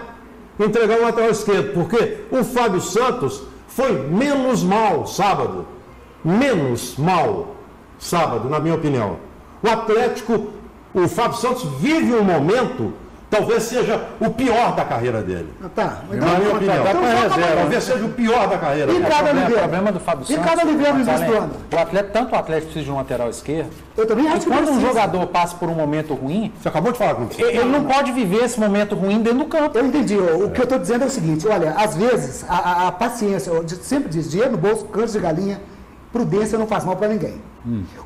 entregar um lateral esquerdo. Porque o Fábio Santos foi menos mal sábado. Menos mal sábado, na minha opinião. O Atlético... O Fábio Santos vive um momento Talvez seja o pior da carreira dele. Tá. Na minha opinião. Talvez seja o pior da carreira dele. O problema do Fábio Santos... Ricardo Oliveira no início do ano. Tanto o Atlético precisa de um lateral esquerdo, Eu também acho e que quando um precisa. jogador passa por um momento ruim, Você acabou de falar com você. ele não pode viver esse momento ruim dentro do campo. Eu entendi. O que eu estou dizendo é o seguinte, olha, às vezes, a paciência, eu sempre diz, dinheiro no bolso, canto de galinha, prudência não faz mal para ninguém.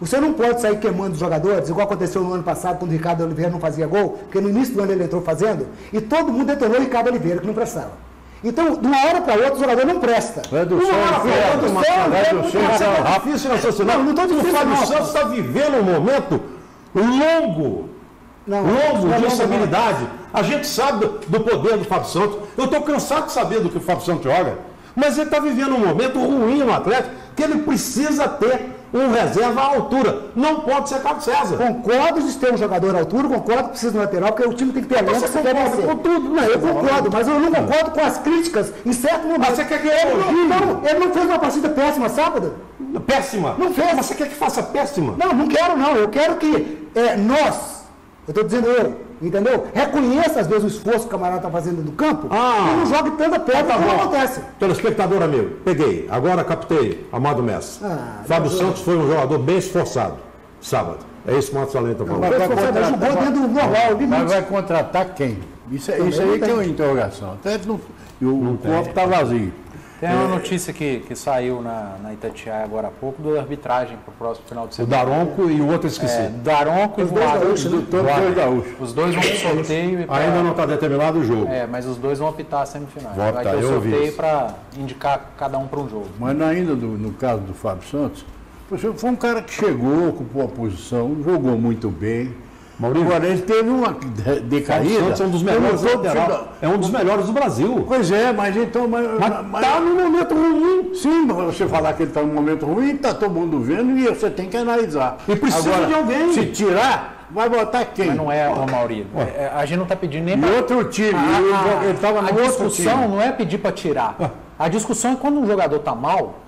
O senhor não pode sair queimando os jogadores, igual aconteceu no ano passado, quando o Ricardo Oliveira não fazia gol, porque no início do ano ele entrou fazendo, e todo mundo detonou o Ricardo Oliveira, que não prestava. Então, de uma hora para outra, o jogador não presta. Não estou dizendo que o Fábio Santos está vivendo um momento longo de instabilidade. A gente sabe do poder do Fábio Santos. Eu estou cansado de saber do que o Fábio Santos joga. Mas ele está vivendo um momento ruim no Atlético, que ele precisa ter um reserva à altura. Não pode ser Carlos César. Concordo de ter um jogador à altura, concordo que precisa de um lateral, porque o time tem que ter elenco, você quer com tudo. Não, eu concordo, mas eu não concordo com as críticas em certo momento. Mas você quer que ele não fez uma partida péssima sábado? Péssima? Não fez. Mas você quer que faça péssima? Não quero não. Eu quero que nós, eu estou dizendo entendeu? Reconheça às vezes o esforço que o camarada está fazendo no campo e não jogue tanta pedra como acontece. Telespectador amigo, peguei, agora captei, Amado Mestre. Fábio Santos foi um jogador bem esforçado, sábado. É isso que o Mato Salém está falando. Ele jogou dentro do normal. Mas vai contratar quem? Isso aí que é uma interrogação. O corpo está vazio. Tem uma notícia que saiu na Itatiaia agora há pouco, da arbitragem para o próximo final de O semana. Daronco e o outro esqueci. Daronco e Dois gaúchos. Os dois vão para o sorteio. Ainda não está determinado o jogo. Mas os dois vão apitar a semifinal. Vai ter o eu vi sorteio isso. para indicar cada um para um jogo. Mas ainda no caso do Fábio Santos, foi um cara que chegou, ocupou a posição, jogou muito bem. Maurício, Agora, ele teve uma decaída. Santos é um dos melhores laterais. É um dos melhores do Brasil. Pois é, mas então... Mas está num momento ruim. Sim, você falar que ele está num momento ruim, está todo mundo vendo e você tem que analisar. E precisa de alguém. Se tirar, vai botar quem? Mas não é, Maurício. A gente não está pedindo nem E para... outro time. Ele estava no A outro discussão time. não é pedir para tirar. A discussão é quando um jogador está mal,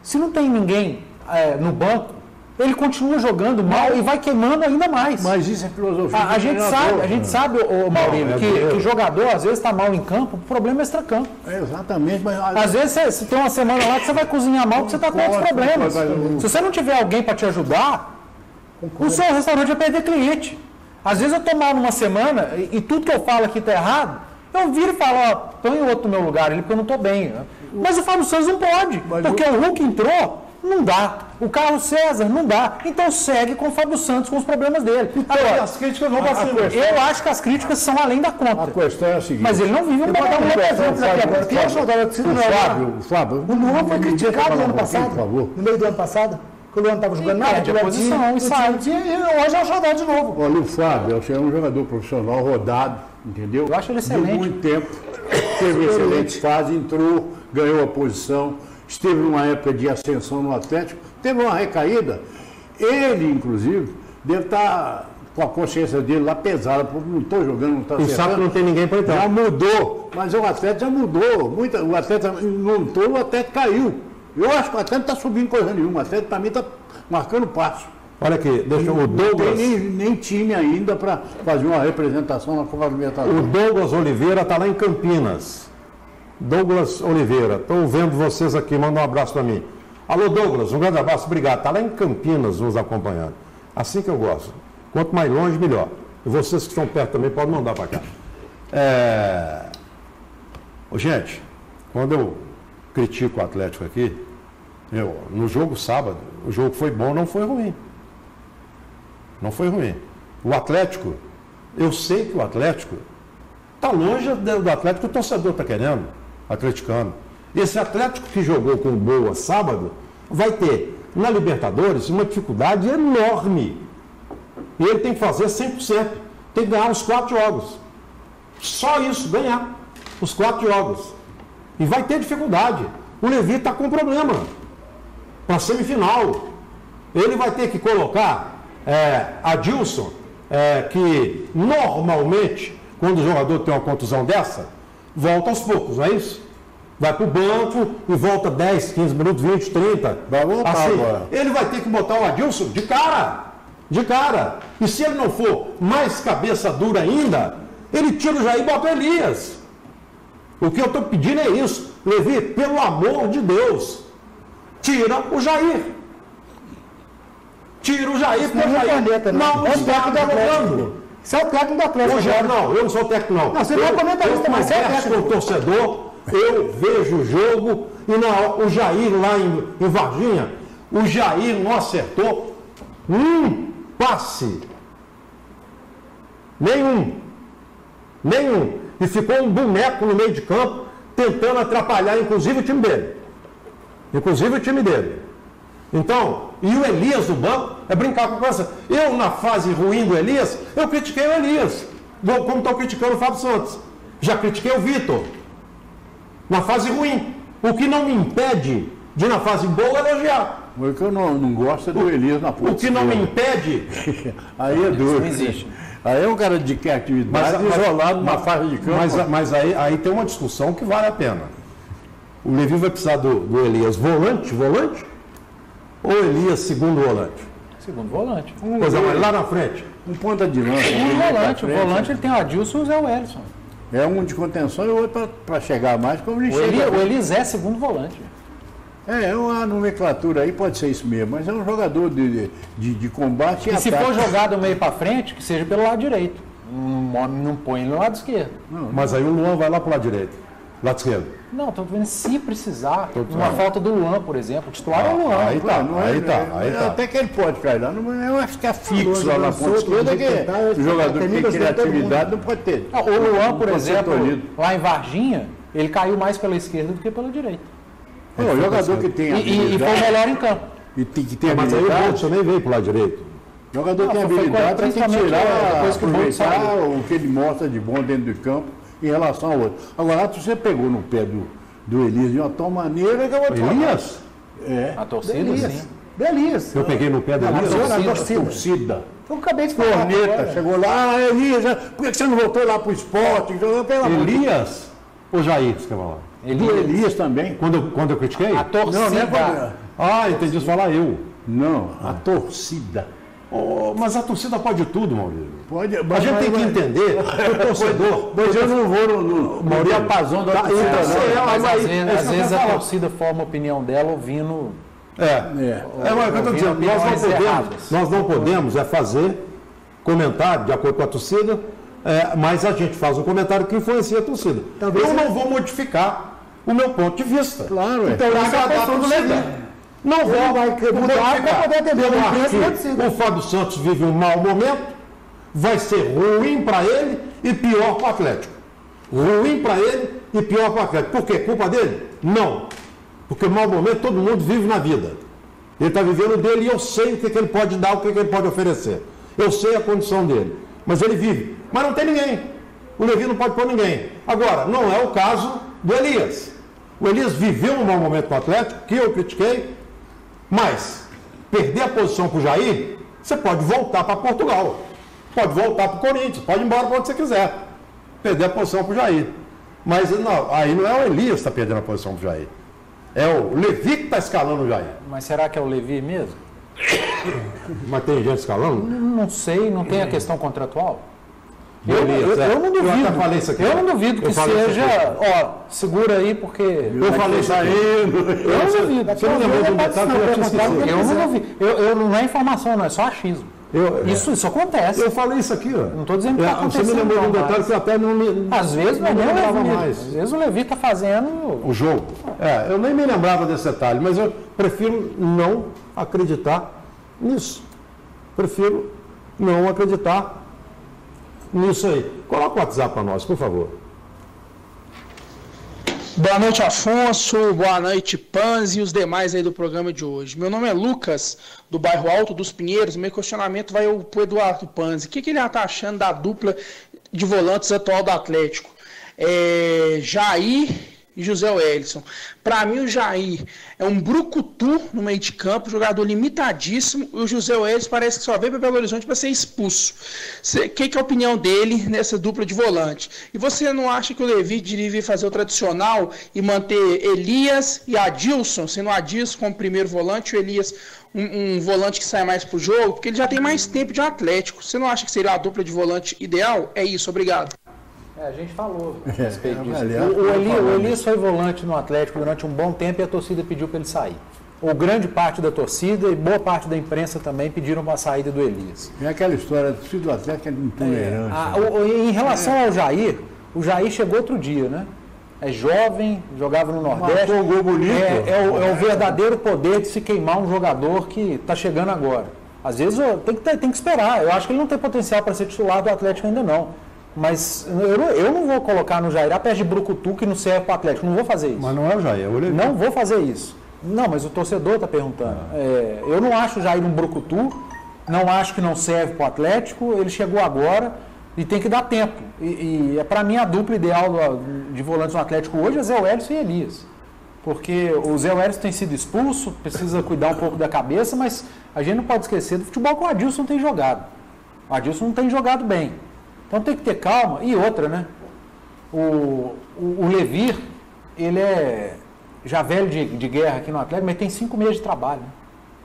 se não tem ninguém no banco, ele continua jogando mal e vai queimando ainda mais. Mas isso é filosofia. A gente sabe, Maurício, que jogador às vezes está mal em campo, o problema é extracampo. Exatamente, mas... Às vezes você tem uma semana lá que você vai cozinhar mal porque você está com outros problemas. Se você não tiver alguém para te ajudar, o seu restaurante vai perder cliente. Às vezes eu estou mal numa semana e tudo que eu falo aqui está errado, eu viro e falo, põe o outro no meu lugar, porque eu não estou bem. Mas o Fábio Santos não pode, porque o Hulk entrou. Não dá. O Carlos César não dá. Então segue com o Fábio Santos com os problemas dele. Agora, as críticas vão para cima. eu acho que as críticas são além da conta. A questão é a seguinte... Mas ele não vive um exemplo aqui agora. Quem achou da torcida no Fábio... O Luan foi criticado no ano passado. Por favor. No meio do ano passado. Que o Luan não estava jogando nada. Perde a posição e sai. E hoje é o xodó de novo. Olha, o Fábio é um jogador profissional rodado, entendeu? Eu acho ele excelente. De muito tempo, teve excelente fase, entrou, ganhou a posição, esteve numa época de ascensão no Atlético, teve uma recaída. Ele, inclusive, deve estar com a consciência dele lá pesada, porque não estou jogando, não está E sabe que não tem ninguém para entrar. Já mudou, mas o Atlético já mudou. O Atlético montou, o Atlético caiu. Eu acho que o Atlético não está subindo coisa nenhuma. O Atlético, para mim, está marcando passo. Olha aqui, deixa o Não Douglas. tem nem time ainda para fazer uma representação na Copa Libertadores. O Douglas Oliveira está lá em Campinas. Douglas Oliveira, estou vendo vocês aqui, manda um abraço para mim. Alô, Douglas, um grande abraço, obrigado. Está lá em Campinas nos acompanhando. Assim que eu gosto. Quanto mais longe, melhor. E vocês que estão perto também podem mandar para cá. Gente, quando eu critico o Atlético aqui, no jogo sábado, o jogo foi bom, não foi ruim. Não foi ruim. O Atlético, eu sei que o Atlético está longe do Atlético que o torcedor está querendo, atleticano. Esse Atlético que jogou com boa sábado vai ter, na Libertadores, uma dificuldade enorme. E ele tem que fazer 100%. Tem que ganhar os 4 jogos. Só isso, ganhar os 4 jogos. E vai ter dificuldade. O Levi está com problema para a semifinal. Ele vai ter que colocar Adilson, que normalmente, quando o jogador tem uma contusão dessa, volta aos poucos, não é isso? Vai para o banco e volta 10, 15 minutos, 20, 30. Vai voltar assim, agora. ele vai ter que botar o Adilson de cara. De cara. E se ele não for mais cabeça dura ainda, Ele tira o Jair e bota o Elias. O que eu estou pedindo é isso. Levi, pelo amor de Deus, tira o Jair. Tira o Jair, porque o Jair não está jogando. Você é o técnico do Atlético. Não, eu não sou o técnico, não. Não, você não é comentarista, mas você é técnico. Eu converso com o torcedor, eu vejo o jogo, e o Jair lá em Varginha, o Jair não acertou um passe. Nenhum. E ficou um boneco no meio de campo, tentando atrapalhar, inclusive, o time dele. Então, e o Elias do banco é brincar com a coisa. Eu, na fase ruim do Elias, eu critiquei o Elias, como estou criticando o Fábio Santos. Já critiquei o Vitor, na fase ruim. O que não me impede de, na fase boa, elogiar. O que eu não gosto é do Elias na ponta. O que não me impede... Aí é duro. Não existe. Aí é um cara de criatividade isolado na faixa de campo. Mas aí tem uma discussão que vale a pena. O Levi vai precisar do Elias volante? Ou Elias segundo volante? Segundo volante. Pois é, mas lá na frente. Um ponta de lança. O volante ele tem o Adilson e o Zé Wellison. É um de contenção e o outro para chegar mais, como ele chega. O Elias é segundo volante. É uma nomenclatura aí, pode ser isso mesmo, mas é um jogador de combate e se for jogado meio para frente, que seja pelo lado direito. Não põe ele no lado esquerdo. Mas aí o Luan vai lá para o lado direito, lado esquerdo. Não, estou vendo se precisar. Uma falta do Luan, por exemplo. O titular é o Luan. Aí tá. Até que ele pode cair lá, não vai ficar fixo lá na ponta esquerda, que o jogador que tem criatividade não pode ter. O Luan, por exemplo, lá em Varginha, ele caiu mais pela esquerda do que pela direita. O jogador que tem habilidade... E foi melhor em campo. E tem que ter habilidade. Mas aí o Bolton nem veio para o lado direito. O jogador tem habilidade para tirar, aproveitar o que ele mostra de bom dentro do campo em relação ao outro. Agora, você pegou no pé do Elias de uma tal maneira que eu vou te falar. Elias? É. A torcida, sim. Elias. Eu peguei no pé do Elias? A torcida. Eu acabei de falar. Corneta, chegou lá, Elias, por que você não voltou lá para o esporte? Elias ou Jair, você quer falar? Elias também. Quando eu critiquei? A torcida. Entendi isso falar eu. Não, a torcida. Mas a torcida pode tudo, Maurício. Pode, a gente tem que entender o torcedor. Mas eu não vou no diapasão da torcida. Às vezes a torcida forma a opinião dela ouvindo. Mas eu estou dizendo, nós não podemos fazer comentário de acordo com a torcida, mas a gente faz um comentário que influencia a torcida. Eu não vou modificar o meu ponto de vista. Claro, então essa é a questão do Levi. Não vai mudar para poder atender o Fábio Santos vive um mau momento, vai ser ruim para ele e pior para o Atlético. Ruim para ele e pior para o Atlético. Por quê? Culpa dele? Não. Porque mau momento todo mundo vive na vida. Ele está vivendo dele e eu sei o que ele pode dar, o que ele pode oferecer. Eu sei a condição dele. Mas ele vive. Mas não tem ninguém. O Levi não pode pôr ninguém. Agora, não é o caso do Elias. O Elias viveu um mau momento com o Atlético, que eu critiquei, mas perder a posição para o Jair, você pode voltar para Portugal, pode voltar para o Corinthians, pode ir embora para onde você quiser. Perder a posição para o Jair. Mas não, aí não é o Elias que está perdendo a posição para o Jair. É o Levi que está escalando o Jair. Mas será que é o Levi mesmo? Mas tem gente escalando? Não sei, não tem a questão contratual? Eu não duvido. Eu falei isso aqui. Eu não duvido que seja. Segura aí, porque. Eu falei isso aí. Eu não duvido. Você não lembrou de um detalhe que eu tinha esquecido. Eu não duvido. Não é informação, não, é só achismo. Isso acontece. Eu falei isso aqui, ó. Não estou dizendo que está acontecendo. Você me lembrou de um detalhe que eu até não me. Às vezes não lembrava mais. Às vezes o Levi está fazendo. O jogo. Eu nem me lembrava desse detalhe, mas eu prefiro não acreditar nisso. Prefiro não acreditar nisso aí. Coloca o WhatsApp para nós, por favor. Boa noite, Afonso. Boa noite, Panzi e os demais aí do programa de hoje. Meu nome é Lucas, do bairro Alto dos Pinheiros. Meu questionamento vai para o Eduardo Panzi. O que ele está achando da dupla de volantes atual do Atlético? Jair e José Wellison. Para mim, o Jair é um brucutu no meio de campo, jogador limitadíssimo, e o José Wellison parece que só veio para Belo Horizonte para ser expulso. O que é a opinião dele nessa dupla de volante? E você não acha que o Levi devia fazer o tradicional e manter Elias e Adilson, sendo o Adilson como primeiro volante, o Elias um volante que sai mais pro jogo, porque ele já tem mais tempo de Atlético. Você não acha que seria a dupla de volante ideal? É isso, obrigado. A gente falou a respeito disso. Aliás, O Elias foi volante no Atlético durante um bom tempo e a torcida pediu para ele sair. Ou grande parte da torcida e boa parte da imprensa também pediram para a saída do Elias. É aquela história do torcida do Atlético é intolerante. Em relação ao Jair, o Jair chegou outro dia, né? É jovem, jogava no Nordeste. Marcou um gol bonito. É o verdadeiro poder de se queimar um jogador que está chegando agora. Às vezes tem que esperar. Eu acho que ele não tem potencial para ser titular do Atlético ainda não. Mas eu não vou colocar no Jair a pé de brucutu que não serve para o Atlético. Não vou fazer isso. Mas não é o Jair, é o Levi. Não vou fazer isso. Não, mas o torcedor está perguntando. Eu não acho o Jair um brucutu. Não acho que não serve para o Atlético. Ele chegou agora e tem que dar tempo. E para mim a dupla ideal de volantes no Atlético hoje é Zé Wellison e Elias. Porque o Zé Wellison tem sido expulso, precisa cuidar um pouco da cabeça, mas a gente não pode esquecer do futebol que o Adilson tem jogado. O Adilson não tem jogado bem. Então tem que ter calma. E outra, né? O Levir, ele é já velho de guerra aqui no Atlético, mas tem 5 meses de trabalho.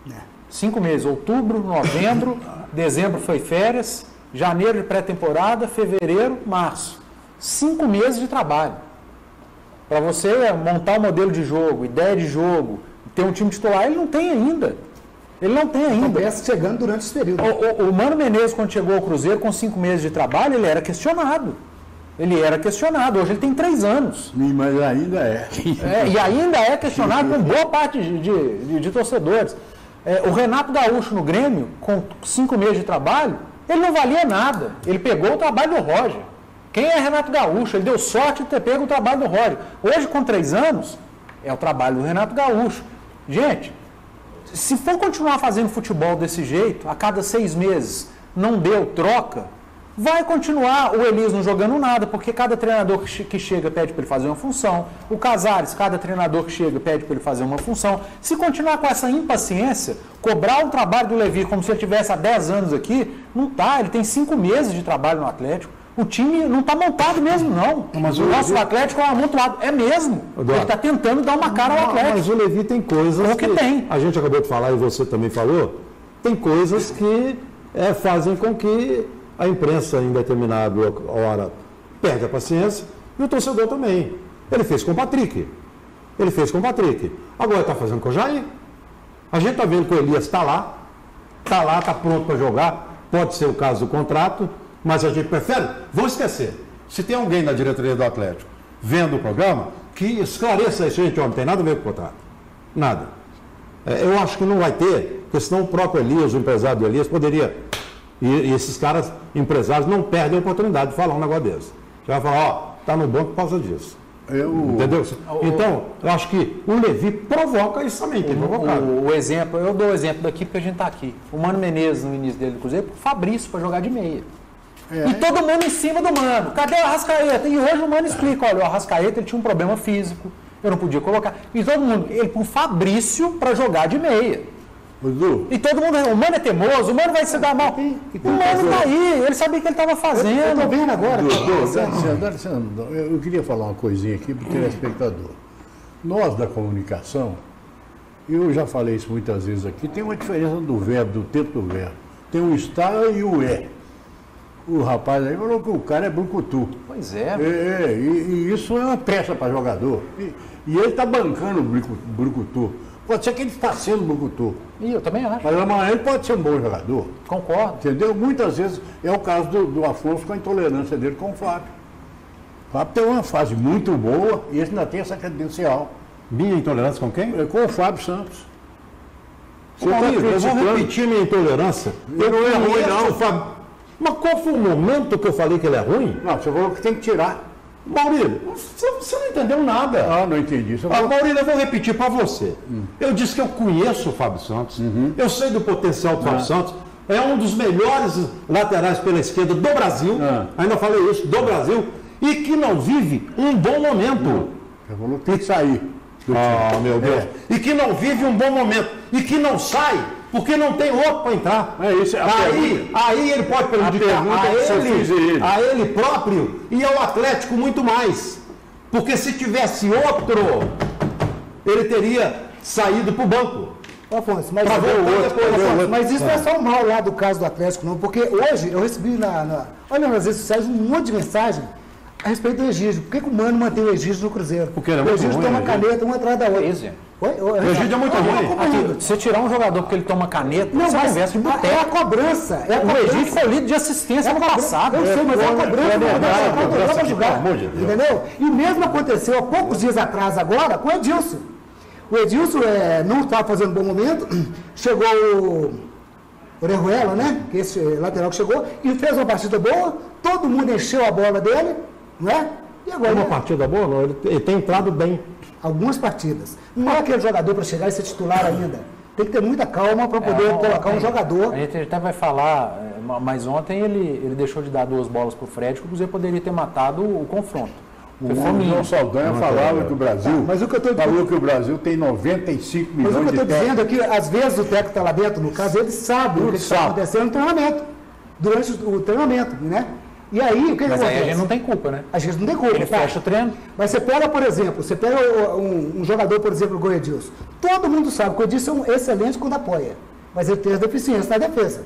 Né? 5 meses, outubro, novembro, dezembro foi férias, janeiro de pré-temporada, fevereiro, março. 5 meses de trabalho. Para você montar um modelo de jogo, ideia de jogo, ter um time titular, ele não tem ainda. Ele não tem ainda. Começa chegando durante esse período. O Mano Menezes, quando chegou ao Cruzeiro com 5 meses de trabalho, ele era questionado. Hoje ele tem 3 anos. Mas ainda é. E ainda é questionado por boa parte de torcedores. O Renato Gaúcho no Grêmio, com 5 meses de trabalho, ele não valia nada. Ele pegou o trabalho do Roger. Quem é Renato Gaúcho? Ele deu sorte de ter pego o trabalho do Roger. Hoje, com 3 anos, é o trabalho do Renato Gaúcho. Gente, se for continuar fazendo futebol desse jeito, a cada 6 meses não deu troca, vai continuar o Elias não jogando nada, porque cada treinador que chega pede para ele fazer uma função. O Casares, cada treinador que chega pede para ele fazer uma função. Se continuar com essa impaciência, cobrar o trabalho do Levi como se ele tivesse há 10 anos aqui, não está. Ele tem 5 meses de trabalho no Atlético. O time não está montado mesmo, não. Mas o nosso Atlético é amontoado. É mesmo. Eduardo, ele está tentando dar uma cara ao Atlético. Mas o Levi tem coisas que tem. A gente acabou de falar e você também falou. Tem coisas que fazem com que a imprensa, em determinada hora, perde a paciência e o torcedor também. Ele fez com o Patrick. Agora está fazendo com o Jair. A gente está vendo que o Elias está lá, está pronto para jogar. Pode ser o caso do contrato. Mas a gente prefere, vamos esquecer, se tem alguém na diretoria do Atlético vendo o programa, que esclareça isso, gente, não tem nada a ver com o contrato. Nada. Eu acho que não vai ter, porque senão o próprio Elias, o empresário do Elias, poderia, e esses caras, empresários, não perdem a oportunidade de falar um negócio desse. Você vai falar, está no banco por causa disso. Entendeu? Então, eu acho que o Levi provoca isso também, tem provocado. Eu dou o exemplo daqui porque a gente está aqui. O Mano Menezes, no início dele do Cruzeiro, o Fabrício para jogar de meia. E todo mundo em cima do Mano. Cadê o Arrascaeta? E hoje o Mano explica, olha, o Arrascaeta ele tinha um problema físico, eu não podia colocar. E todo mundo, ele com o Fabrício para jogar de meia. E todo mundo, o Mano é teimoso, o Mano vai se dar mal. O Mano tá aí, ele sabia o que ele estava fazendo. Eu tô vendo agora. Eu queria falar uma coisinha aqui para o telespectador. Nós da comunicação, eu já falei isso muitas vezes aqui, tem uma diferença do verbo, do tempo do verbo. Tem o está e o é. O rapaz aí falou que o cara é brucutu. Pois é. E isso é uma pressa para jogador. E ele está bancando o brucutu. Pode ser que ele está sendo brucutu. E eu também acho. Mas amanhã ele pode ser um bom jogador. Concordo. Entendeu? Muitas vezes é o caso do Afonso com a intolerância dele com o Fábio. O Fábio tem uma fase muito boa e ele ainda tem essa credencial. Minha intolerância com quem? Com o Fábio Santos. Eu vou repetir minha intolerância. Ele não é ruim, não. Fábio. Mas qual foi o momento que eu falei que ele é ruim? Não, você falou que tem que tirar. Maurílio, você não entendeu nada. Ah, não entendi. Maurílio, eu vou repetir para você. Eu disse que eu conheço o Fábio Santos. Eu sei do potencial do Fábio Santos. É um dos melhores laterais pela esquerda do Brasil. Ainda falei isso, do Brasil. E que não vive um bom momento. Você falou que tem que sair. Meu Deus. E que não vive um bom momento. E que não sai. Porque não tem outro para entrar. Aí ele pode prejudicar a ele próprio e ao Atlético muito mais. Porque se tivesse outro, ele teria saído para o banco. Afonso, mas isso não é só o mal lá do caso do Atlético, não. Porque hoje eu recebi olha nas redes sociais um monte de mensagem. A respeito do Egídio, por que o Mano mantém o Egídio no Cruzeiro? Porque ele é o muito Egídio ruim, toma né, caneta uma atrás da outra. O Egídio é muito ruim. Aqui, se tirar um jogador porque ele toma caneta, Não, você mas conversa de é a boteco. cobrança. O Egídio foi líder de assistência no passado. Eu sei, mas é a cobrança para jogar. Pelo amor de Deus. Entendeu? E o mesmo aconteceu há poucos dias atrás agora com o Edilson. O Edilson não estava fazendo um bom momento, chegou o Orejuela, né? Que esse lateral que chegou, e fez uma partida boa, todo mundo encheu a bola dele, não é? E agora. É uma partida boa, não? Ele tem entrado bem. Algumas partidas. Não é aquele jogador para chegar e ser titular ainda. Tem que ter muita calma para poder colocar um jogador. A gente até vai falar, mas ontem ele deixou de dar 2 bolas para o Fred, que o Cruzeiro poderia ter matado o confronto. O João Saldanha falava que o Brasil, mas o que eu tô falou que o Brasil tem 95 milhões de Mas o que eu estou dizendo é técnicos. que, às vezes, o técnico está lá dentro, no caso, ele sabe o que está acontecendo no treinamento, durante o treinamento, né? E aí, o que Mas acontece? aí a gente não tem culpa, né? A gente não tem culpa. Ele fecha o treino. Mas você pega, por exemplo, um jogador, por exemplo, o Edilson. Todo mundo sabe que o Edilson é excelente quando apoia, mas ele tem as deficiências na defesa.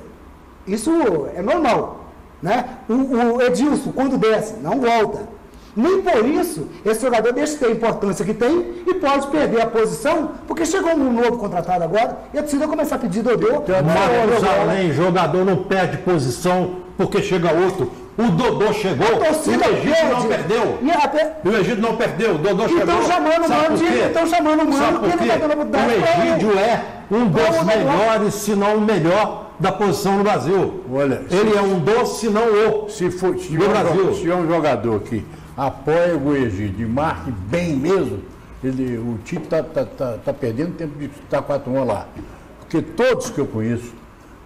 Isso é normal, né? O Edilson, quando desce, não volta. Nem por isso, esse jogador deixa de ter a importância que tem e pode perder a posição, porque chegou um novo contratado agora e a torcida começar a pedir Dodô. Matusalém, jogador não perde posição porque chega outro. O Dodô chegou, A torcida o Egídio não perdeu. E O Egídio não perdeu, o Dodô chegou. Estão chamando o Mano de... Estão chamando o Mano porque ele está dando oportunidade. O Egídio é um dos melhores, se não o melhor da posição no Brasil. Olha, ele é um dos, se não o. Se Brasil. é um jogador que apoia o Egídio e marque bem mesmo, o time está perdendo tempo de estar 4-1 lá. Porque todos que eu conheço,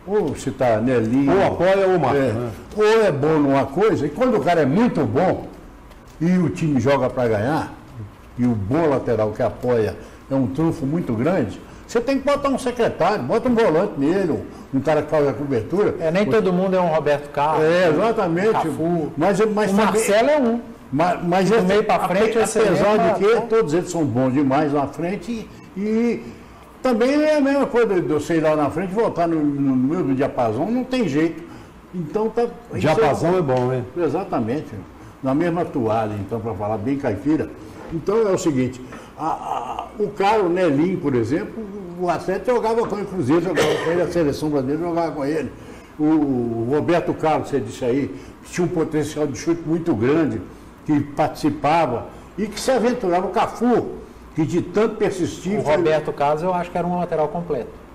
ou se está Nelinho, Ou apoia ou marca. ou é bom numa coisa, e quando o cara é muito bom e o time joga para ganhar, e o bom lateral que apoia é um trunfo muito grande, você tem que botar um secretário, bota um volante nele, um cara que faz a cobertura. Nem todo mundo é um Roberto Carlos. Exatamente. Cafu. Mas O também, Marcelo é um. mas do meio para frente, apesar de que todos eles são bons demais na frente e também é a mesma coisa de eu sei lá na frente voltar no mesmo diapasão, não tem jeito. Então tá. Diapasão é bom, hein? Exatamente. Na mesma toalha, então, para falar bem caipira. Então é o seguinte, o cara, o Nelinho, por exemplo, o atleta jogava com o Cruzeiro, jogava com ele, a seleção brasileira jogava com ele. O Roberto Carlos, você disse aí, tinha um potencial de chute muito grande, que participava e que se aventurava. O Cafu, que de tanto persistir... O Roberto Carlos eu acho que era um lateral completo.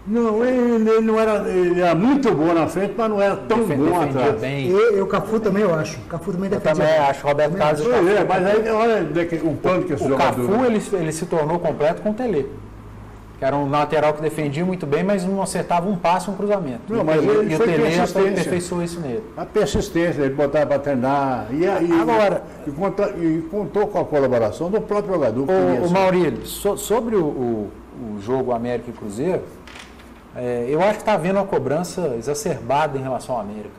Não, ele não era... Ele era muito bom na frente, mas não era tão bom atrás. Bem. E o Cafu também, eu acho. O Cafu também Eu defendia. também acho. O Roberto Carlos... Mas aí, olha o quanto que esse O jogador... Cafu, ele se tornou completo com o Tele. Que era um lateral que defendia muito bem, mas não acertava um passe, um cruzamento. Não, mas ele e o foi Tele persistência. aperfeiçoou isso nele. A persistência, ele botava para treinar. Agora, e contou com a colaboração do próprio jogador. O Maurílio, sobre o jogo América e Cruzeiro, eu acho que está havendo uma cobrança exacerbada em relação ao América.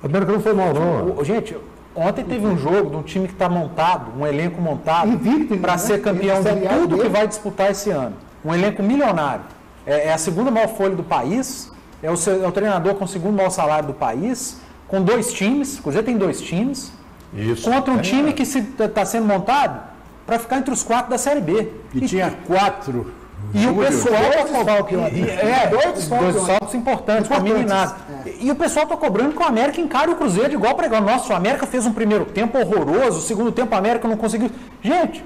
O América não foi mal, não. Gente, ontem teve um jogo de um time que está montado, um elenco montado, para ser campeão de tudo que vai disputar esse ano. Um elenco milionário. É a segunda maior folha do país, é o treinador com o segundo maior salário do país, com 2 times, o Cruzeiro tem 2 times, Isso. contra um time que está sendo montado para ficar entre os 4 da Série B. E tinha 4. E o pessoal... Dois Dois saltos importantes para a meninada. E o pessoal está cobrando que o América encare o Cruzeiro de igual para igual. Nossa, o América fez um primeiro tempo horroroso, o segundo tempo o América não conseguiu. Gente,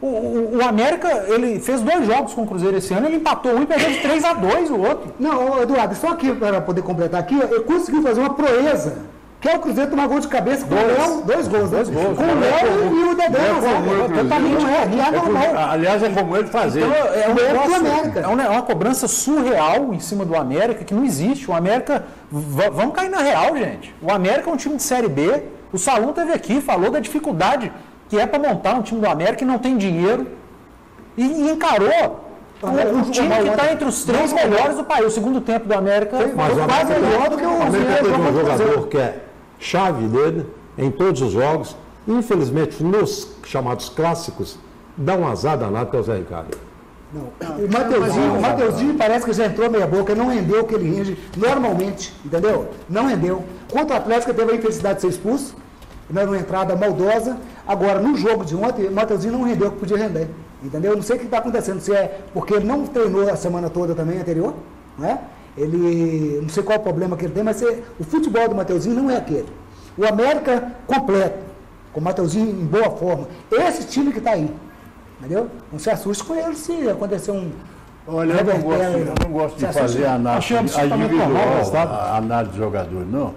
o América, ele fez 2 jogos com o Cruzeiro esse ano, ele empatou um e perdeu de 3-2 o outro. Não, Eduardo, só aqui para poder completar aqui, eu consegui fazer uma proeza, que é o Cruzeiro tomar gol de cabeça com o Léo, 2 gols, né? Com o Léo e o Dedé. Aliás, é como ele fazer. É uma cobrança surreal em cima do América, que não existe. O América, vamos cair na real, gente. O América é um time de Série B, o Salum esteve aqui, falou da dificuldade que é para montar um time do América e não tem dinheiro. E encarou um time que está entre os 3 melhores do país. O segundo tempo do América foi quase melhor do que o América teve um jogador que é chave dele em todos os jogos. Infelizmente, nos chamados clássicos, dá um azar danado que é o Zé Ricardo. O Mateuzinho parece que já entrou meia boca, não rendeu o que ele rende normalmente, entendeu? Não rendeu. Contra o Atlético teve a infelicidade de ser expulso, numa entrada maldosa. Agora, no jogo de ontem, o Mateuzinho não rendeu o que podia render. Entendeu? Não sei o que está acontecendo, se é porque ele não treinou a semana toda também anterior, né? Ele, não sei qual é o problema que ele tem, mas o futebol do Mateuzinho não é aquele. O América completo, com o Mateuzinho em boa forma. Esse time que está aí, entendeu? Não se assuste com ele se acontecer um... Olha, eu não gosto de fazer análise de jogador, não.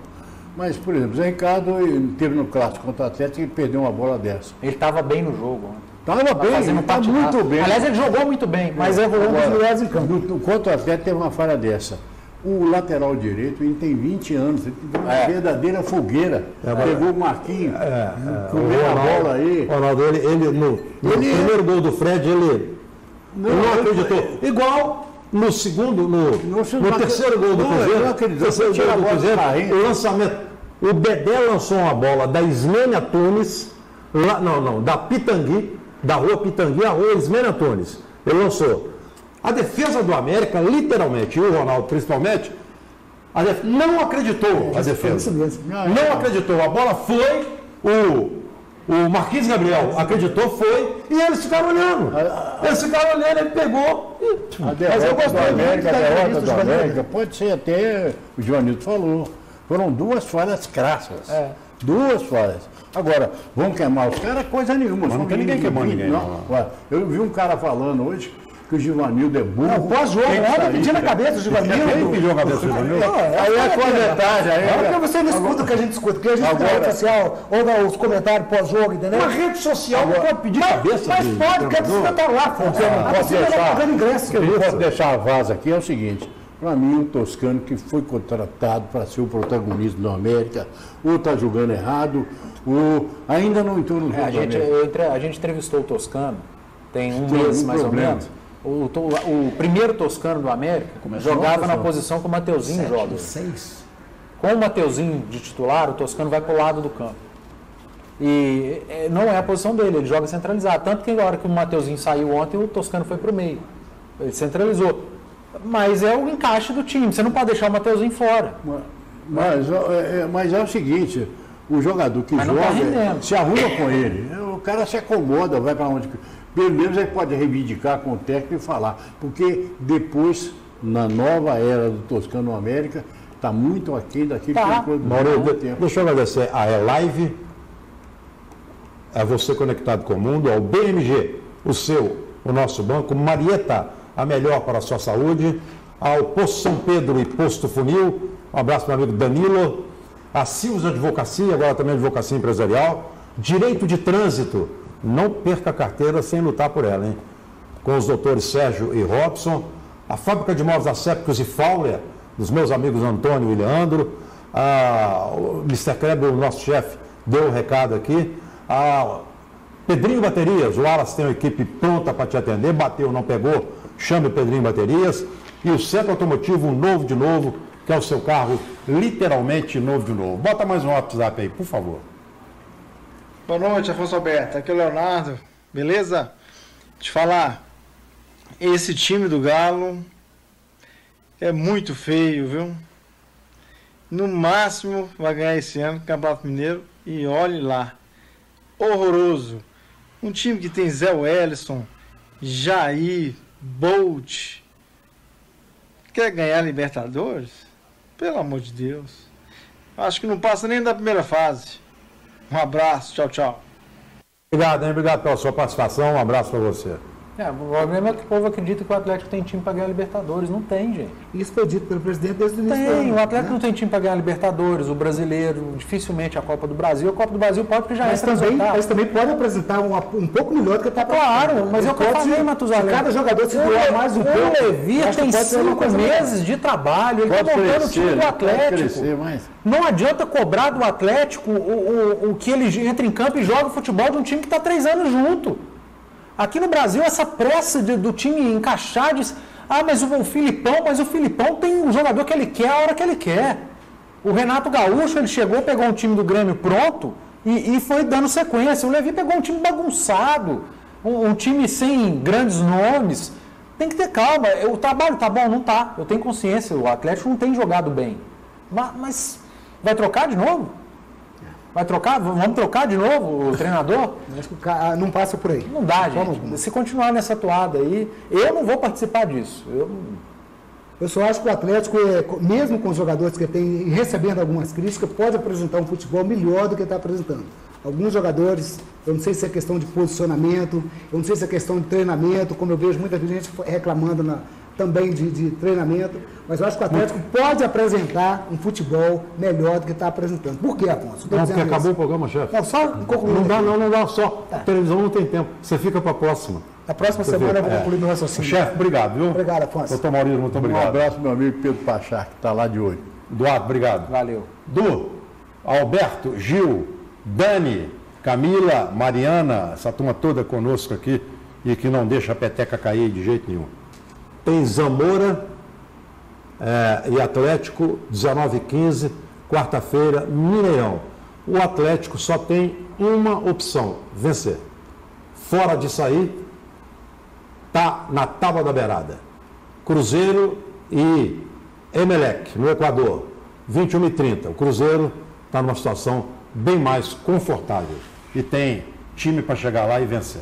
Mas, por exemplo, Zé Ricardo teve no clássico contra o Atlético e perdeu uma bola dessa. Ele estava bem no jogo. Estava bem, está muito bem. Aliás, ele jogou muito bem, mas errou um dos lugares em campo. Contra o Atlético teve uma falha dessa. O lateral direito, ele tem 20 anos, ele tem uma verdadeira fogueira. Pegou o Marquinhos, comeu a bola aí. Ronaldo, ele no primeiro gol do Fred, ele não acreditou. Igual no segundo, no terceiro gol do Cruzeiro, o lançamento. O Bedé lançou uma bola da Ismene Antunes, da Pitangui, da rua Pitangui, a rua Ismene Antunes. Ele lançou. A defesa do América, literalmente, e o Ronaldo principalmente, não acreditou a defesa. Não acreditou. A bola foi, o Marquinhos Gabriel acreditou, foi, e eles ficaram olhando. Ele pegou. Mas eu gostei a derrota do América, pode ser até, o Joanildo falou, foram duas falhas crassas. Duas falhas. Agora, vamos queimar os caras, coisa nenhuma. Não tem ninguém queimando ninguém. Eu vi um cara falando hoje que o Givanildo é burro. Não, pós-jogo, ontem pedindo a cabeça do Givanildo. Quem pediu a cabeça do Givanildo? Aí é a cornetagem. É porque você não escuta o que a gente escuta, porque a gente na rede social, ou os comentários pós-jogo, entendeu? Na rede social não pode pedir cabeça. Mas pode, porque você está lá, eu não posso deixar a vaza aqui, é o seguinte. Para mim, o Toscano, que foi contratado para ser o protagonista do América, ou está jogando errado, ou ainda não entrou no jogo. A gente entrevistou o Toscano, tem um mês mais ou menos. O primeiro Toscano do América jogava na posição que o Mateuzinho joga. Com o Mateuzinho de titular, o Toscano vai para o lado do campo. E não é a posição dele, ele joga centralizado. Tanto que na hora que o Mateuzinho saiu ontem, o Toscano foi para o meio. Ele centralizou. Mas é o encaixe do time, você não pode deixar o Mateuzinho fora. Mas é o seguinte, o jogador que joga, se arruma com ele, o cara se acomoda, vai para onde... Pelo menos ele pode reivindicar com o técnico e falar, porque depois, na nova era do Toscano América, está muito aquém daquilo que ele produziu. Deixa eu agradecer a Live, a você conectado com o mundo, ao BMG, o nosso banco, Marieta, a melhor para a sua saúde, ao Posto São Pedro e Posto Funil, um abraço para meu amigo Danilo, a Silvos Advocacia, agora também Advocacia Empresarial, Direito de Trânsito, não perca a carteira sem lutar por ela, hein? Com os doutores Sérgio e Robson, a Fábrica de Móveis Assépticos e Fauler, dos meus amigos Antônio e Leandro, o Mr. Kleber, o nosso chefe, deu o recado aqui, a Pedrinho Baterias, o Alas tem uma equipe pronta para te atender, bateu, não pegou, chame o Pedrinho Baterias, e o Centro Automotivo novo de novo, que é o seu carro literalmente novo de novo. Bota mais um WhatsApp aí, por favor. Boa noite, Afonso Alberto. Aqui é o Leonardo. Beleza? Te falar, esse time do Galo é muito feio, viu? No máximo vai ganhar esse ano o Campeonato Mineiro e olhe lá. Horroroso. Um time que tem Zé Wellison, Jair, Bolt. Quer ganhar Libertadores? Pelo amor de Deus. Acho que não passa nem da primeira fase. Um abraço, tchau, tchau. Obrigado pela sua participação, um abraço para você. O problema é que o povo acredita que o Atlético tem time para ganhar Libertadores. Não tem, gente. Isso foi dito pelo presidente desde o início do ano. O Atlético não tem time para ganhar Libertadores, o brasileiro, dificilmente a Copa do Brasil. A Copa do Brasil pode, porque já mas também pode apresentar um pouco melhor do que está para Claro, mas eu falei, Matusalém. Cada jogador se doar mais um pouco. O Levi tem 5 meses de trabalho, ele está montando o time do Atlético. Não adianta cobrar do Atlético o que ele entra em campo e joga futebol de um time que está 3 anos junto. Aqui no Brasil, essa pressa do time encaixar, mas o Filipão tem um jogador que ele quer a hora que ele quer. O Renato Gaúcho, ele chegou, pegou um time do Grêmio pronto e foi dando sequência. O Levi pegou um time bagunçado, um time sem grandes nomes. Tem que ter calma. O trabalho tá bom? Não tá. Eu tenho consciência, o Atlético não tem jogado bem. Mas vai trocar de novo? Vai trocar? Vamos trocar de novo o treinador? Acho que não passa por aí. Não dá, gente. Se continuar nessa toada aí, eu não vou participar disso. Eu só acho que o Atlético, mesmo com os jogadores que tem, recebendo algumas críticas, pode apresentar um futebol melhor do que está apresentando. Alguns jogadores, eu não sei se é questão de posicionamento, eu não sei se é questão de treinamento, como eu vejo muita gente reclamando também de treinamento, mas eu acho que o Atlético pode apresentar um futebol melhor do que está apresentando. Por quê, Afonso? Não, porque acabou o programa, chefe. Não, só concluir. Não dá, só. Tá. Televisão não tem tempo. Você fica para a próxima. Na próxima semana eu vou concluir meu raciocínio. Chefe, obrigado, viu? Obrigado, Afonso. Doutor Maurício, muito obrigado. Um abraço, meu amigo Pedro Pachá, que está lá de olho. Eduardo, obrigado. Valeu. Du, Alberto, Gil, Dani, Camila, Mariana, essa turma toda conosco aqui e que não deixa a peteca cair de jeito nenhum. Tem Zamora e Atlético, 19h15, quarta-feira, Mineirão. O Atlético só tem uma opção, vencer. Fora disso aí, está na tábua da beirada. Cruzeiro e Emelec, no Equador, 21h30. O Cruzeiro está numa situação bem mais confortável e tem time para chegar lá e vencer.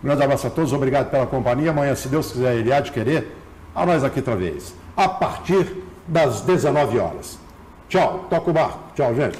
Um grande abraço a todos, obrigado pela companhia. Amanhã, se Deus quiser, ele há de querer, a nós aqui outra vez, a partir das 19 horas. Tchau, toca o barco. Tchau, gente.